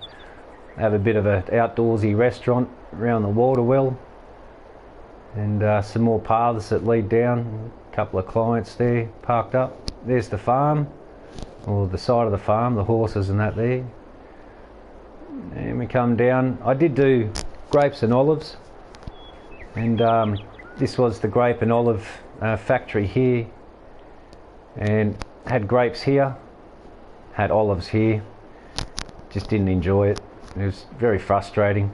have a bit of an outdoorsy restaurant around the water well. And some more paths that lead down. A couple of clients there parked up. There's the farm, or the side of the farm, the horses and that there. And we come down. I did do grapes and olives, and this was the grape and olive factory here, and had grapes here, had olives here. Just didn't enjoy it. It was very frustrating.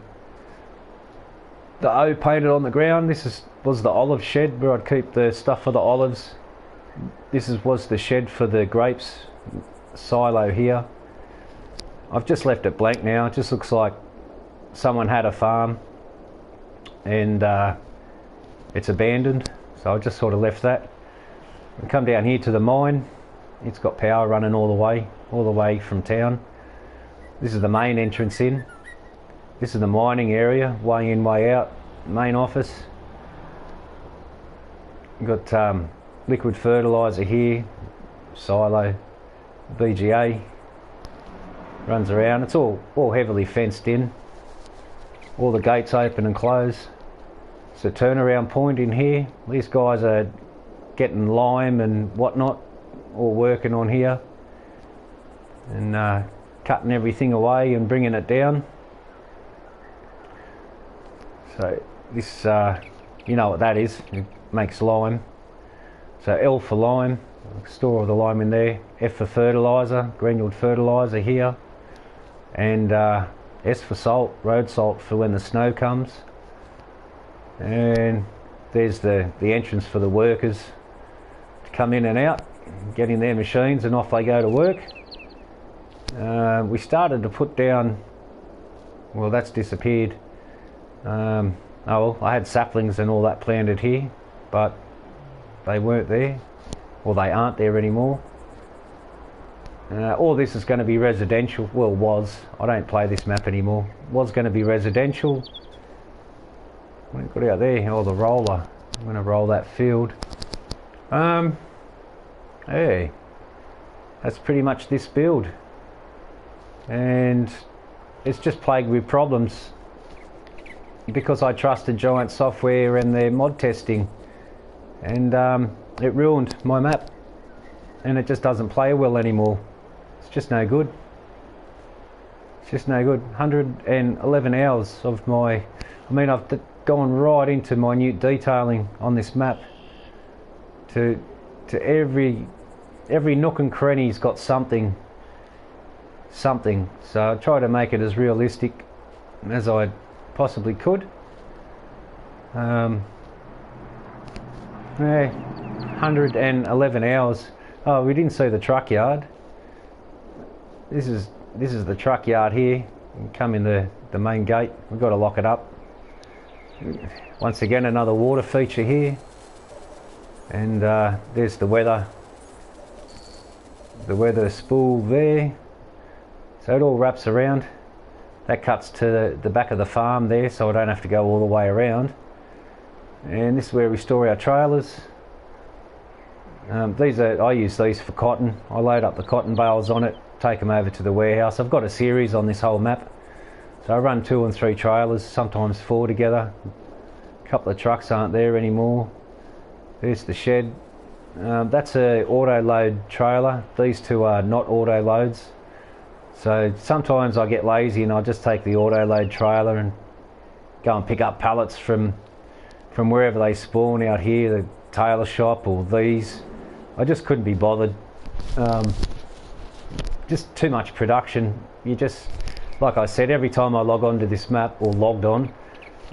The O painted on the ground. This was the olive shed where I'd keep the stuff for the olives. This was the shed for the grapes, silo here. I've just left it blank now. It just looks like someone had a farm and it's abandoned, so I just sort of left that. We come down here to the mine. It's got power running all the way from town. This is the main entrance in. This is the mining area, way in, way out, main office. We've got liquid fertiliser here, silo, BGA. Runs around. It's all heavily fenced in. All the gates open and close. It's a turnaround point in here. These guys are getting lime and whatnot, all working on here and cutting everything away and bringing it down. So this, you know what that is. It makes lime. So L for lime, store all the lime in there. F for fertiliser, granuled fertiliser here. And S for salt, road salt for when the snow comes. And there's the entrance for the workers to come in and out, get in their machines and off they go to work. We started to put down, well, that's disappeared. Oh well, I had saplings and all that planted here, but they weren't there, or they aren't there anymore. All this is going to be residential. Well, was. I don't play this map anymore. Was going to be residential. What have we got out there? Oh, the roller. I'm going to roll that field. Hey, that's pretty much this build. And it's just plagued with problems because I trusted Giant Software and their mod testing. And it ruined my map. And it just doesn't play well anymore. It's just no good. It's just no good. 111 hours of my... I mean, I've gone right into minute detailing on this map. To every nook and cranny's got something. So I try to make it as realistic as I possibly could. Yeah, 111 hours. Oh, we didn't see the truck yard. This is the truck yard here. You come in the main gate. We've got to lock it up. Once again, another water feature here. And there's the weather spool there. So it all wraps around. That cuts to the back of the farm there, so I don't have to go all the way around. And this is where we store our trailers. I use these for cotton. I load up the cotton bales on it, take them over to the warehouse. I've got a series on this whole map. So I run 2 and 3 trailers, sometimes 4 together. A couple of trucks aren't there anymore. There's the shed. That's a auto load trailer. These 2 are not auto loads. So sometimes I get lazy and I just take the auto load trailer and go and pick up pallets from wherever they spawn out here, the tailor shop or these. I just couldn't be bothered. Just too much production. You just, like I said, every time I log on to this map, or logged on,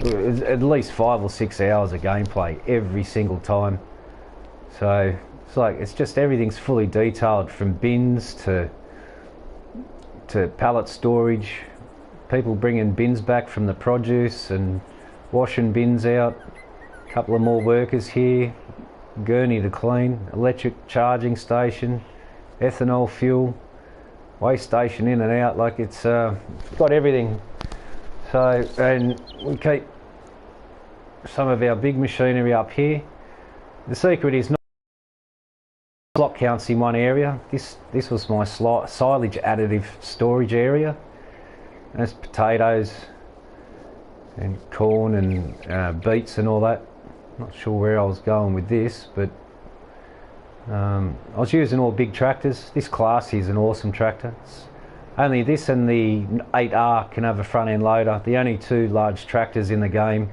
it was at least 5 or 6 hours of gameplay every single time. So it's like, it's just, everything's fully detailed, from bins to pallet storage, people bringing bins back from the produce and washing bins out, a couple of more workers here, gurney to clean, electric charging station, ethanol fuel, waste station in and out. Like, it's got everything. So, and we keep some of our big machinery up here. The secret is not slot counts in one area. This was my silage additive storage area. There's potatoes and corn and beets and all that. Not sure where I was going with this, but I was using all big tractors. This class is an awesome tractor. Only this and the 8R can have a front end loader. The only two large tractors in the game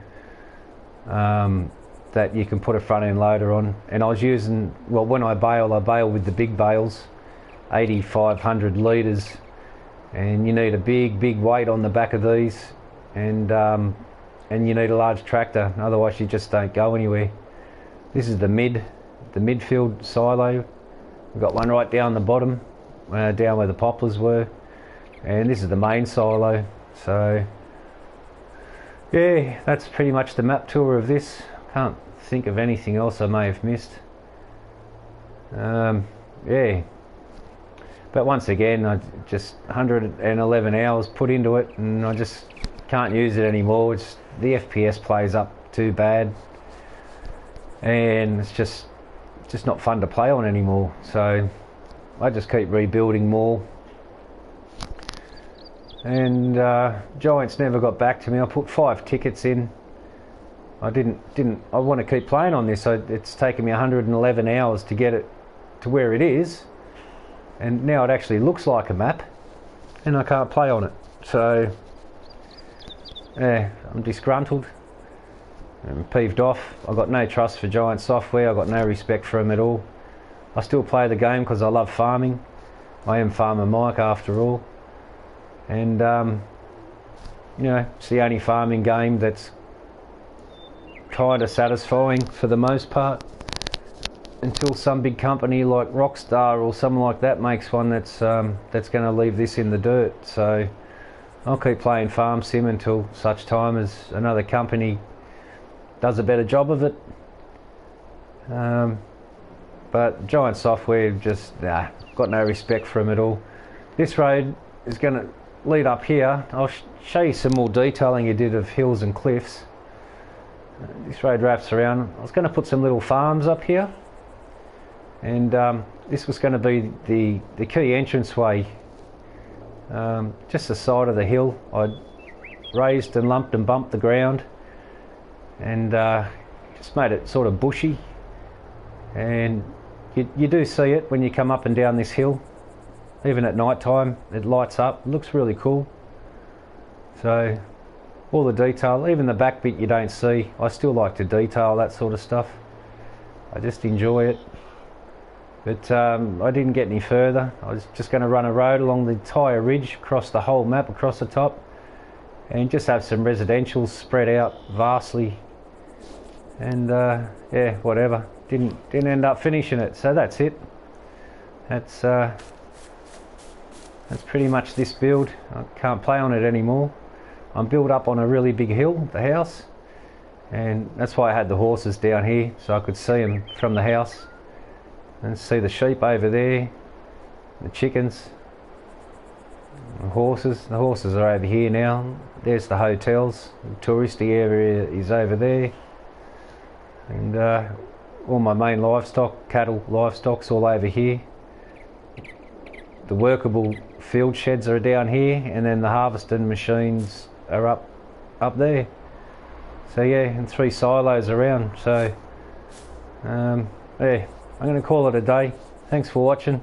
that you can put a front end loader on. And I was using, well, when I bale with the big bales, 8,500 litres, and you need a big weight on the back of these, and you need a large tractor, otherwise you just don't go anywhere. This is the midfield silo. We've got one right down the bottom, down where the poplars were, and this is the main silo. So yeah, that's pretty much the map tour of this. Can't think of anything else I may have missed. Yeah, but once again, I just 111 hours put into it, and I just can't use it anymore. It's, the FPS plays up too bad, and it's just not fun to play on anymore. So I just keep rebuilding more. And Giants never got back to me. I put 5 tickets in. I want to keep playing on this, so it's taken me 111 hours to get it to where it is, and now it actually looks like a map, and I can't play on it. So yeah, I'm disgruntled. I'm peeved off. I've got no trust for Giant Software. I've got no respect for them at all. I still play the game because I love farming. I am Farmer Mike after all, and you know, it's the only farming game that's kind of satisfying for the most part, until some big company like Rockstar or something like that makes one that's going to leave this in the dirt. So I'll keep playing Farm Sim until such time as another company does a better job of it. But Giant Software, just got no respect for them at all. This road is going to lead up here. I'll show you some more detailing you did of hills and cliffs. This road wraps around. I was going to put some little farms up here, and this was going to be the key entranceway, just the side of the hill. I'd raised and lumped and bumped the ground, and just made it sort of bushy, and you do see it when you come up and down this hill. Even at night time it lights up. It looks really cool. So all the detail, even the back bit you don't see, I still like to detail that sort of stuff. I just enjoy it. But I didn't get any further. I was just going to run a road along the entire ridge, across the whole map, across the top, and just have some residentials spread out vastly. And yeah, whatever. Didn't end up finishing it. So that's it. That's pretty much this build. I can't play on it anymore. I'm built up on a really big hill, the house, and that's why I had the horses down here, so I could see them from the house, and see the sheep over there, the chickens, the horses. The horses are over here now. There's the hotels. The touristy area is over there, and all my main livestock, cattle, livestock's all over here. The workable field sheds are down here, and then the harvesting machines are up there. So yeah, and 3 silos around. So yeah, I'm going to call it a day. Thanks for watching,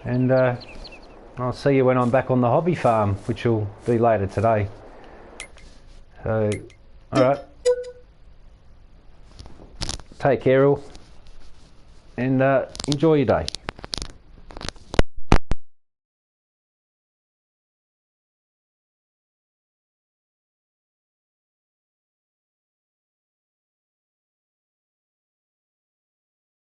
and I'll see you when I'm back on the hobby farm, which will be later today. So All right. Take care all, and enjoy your day.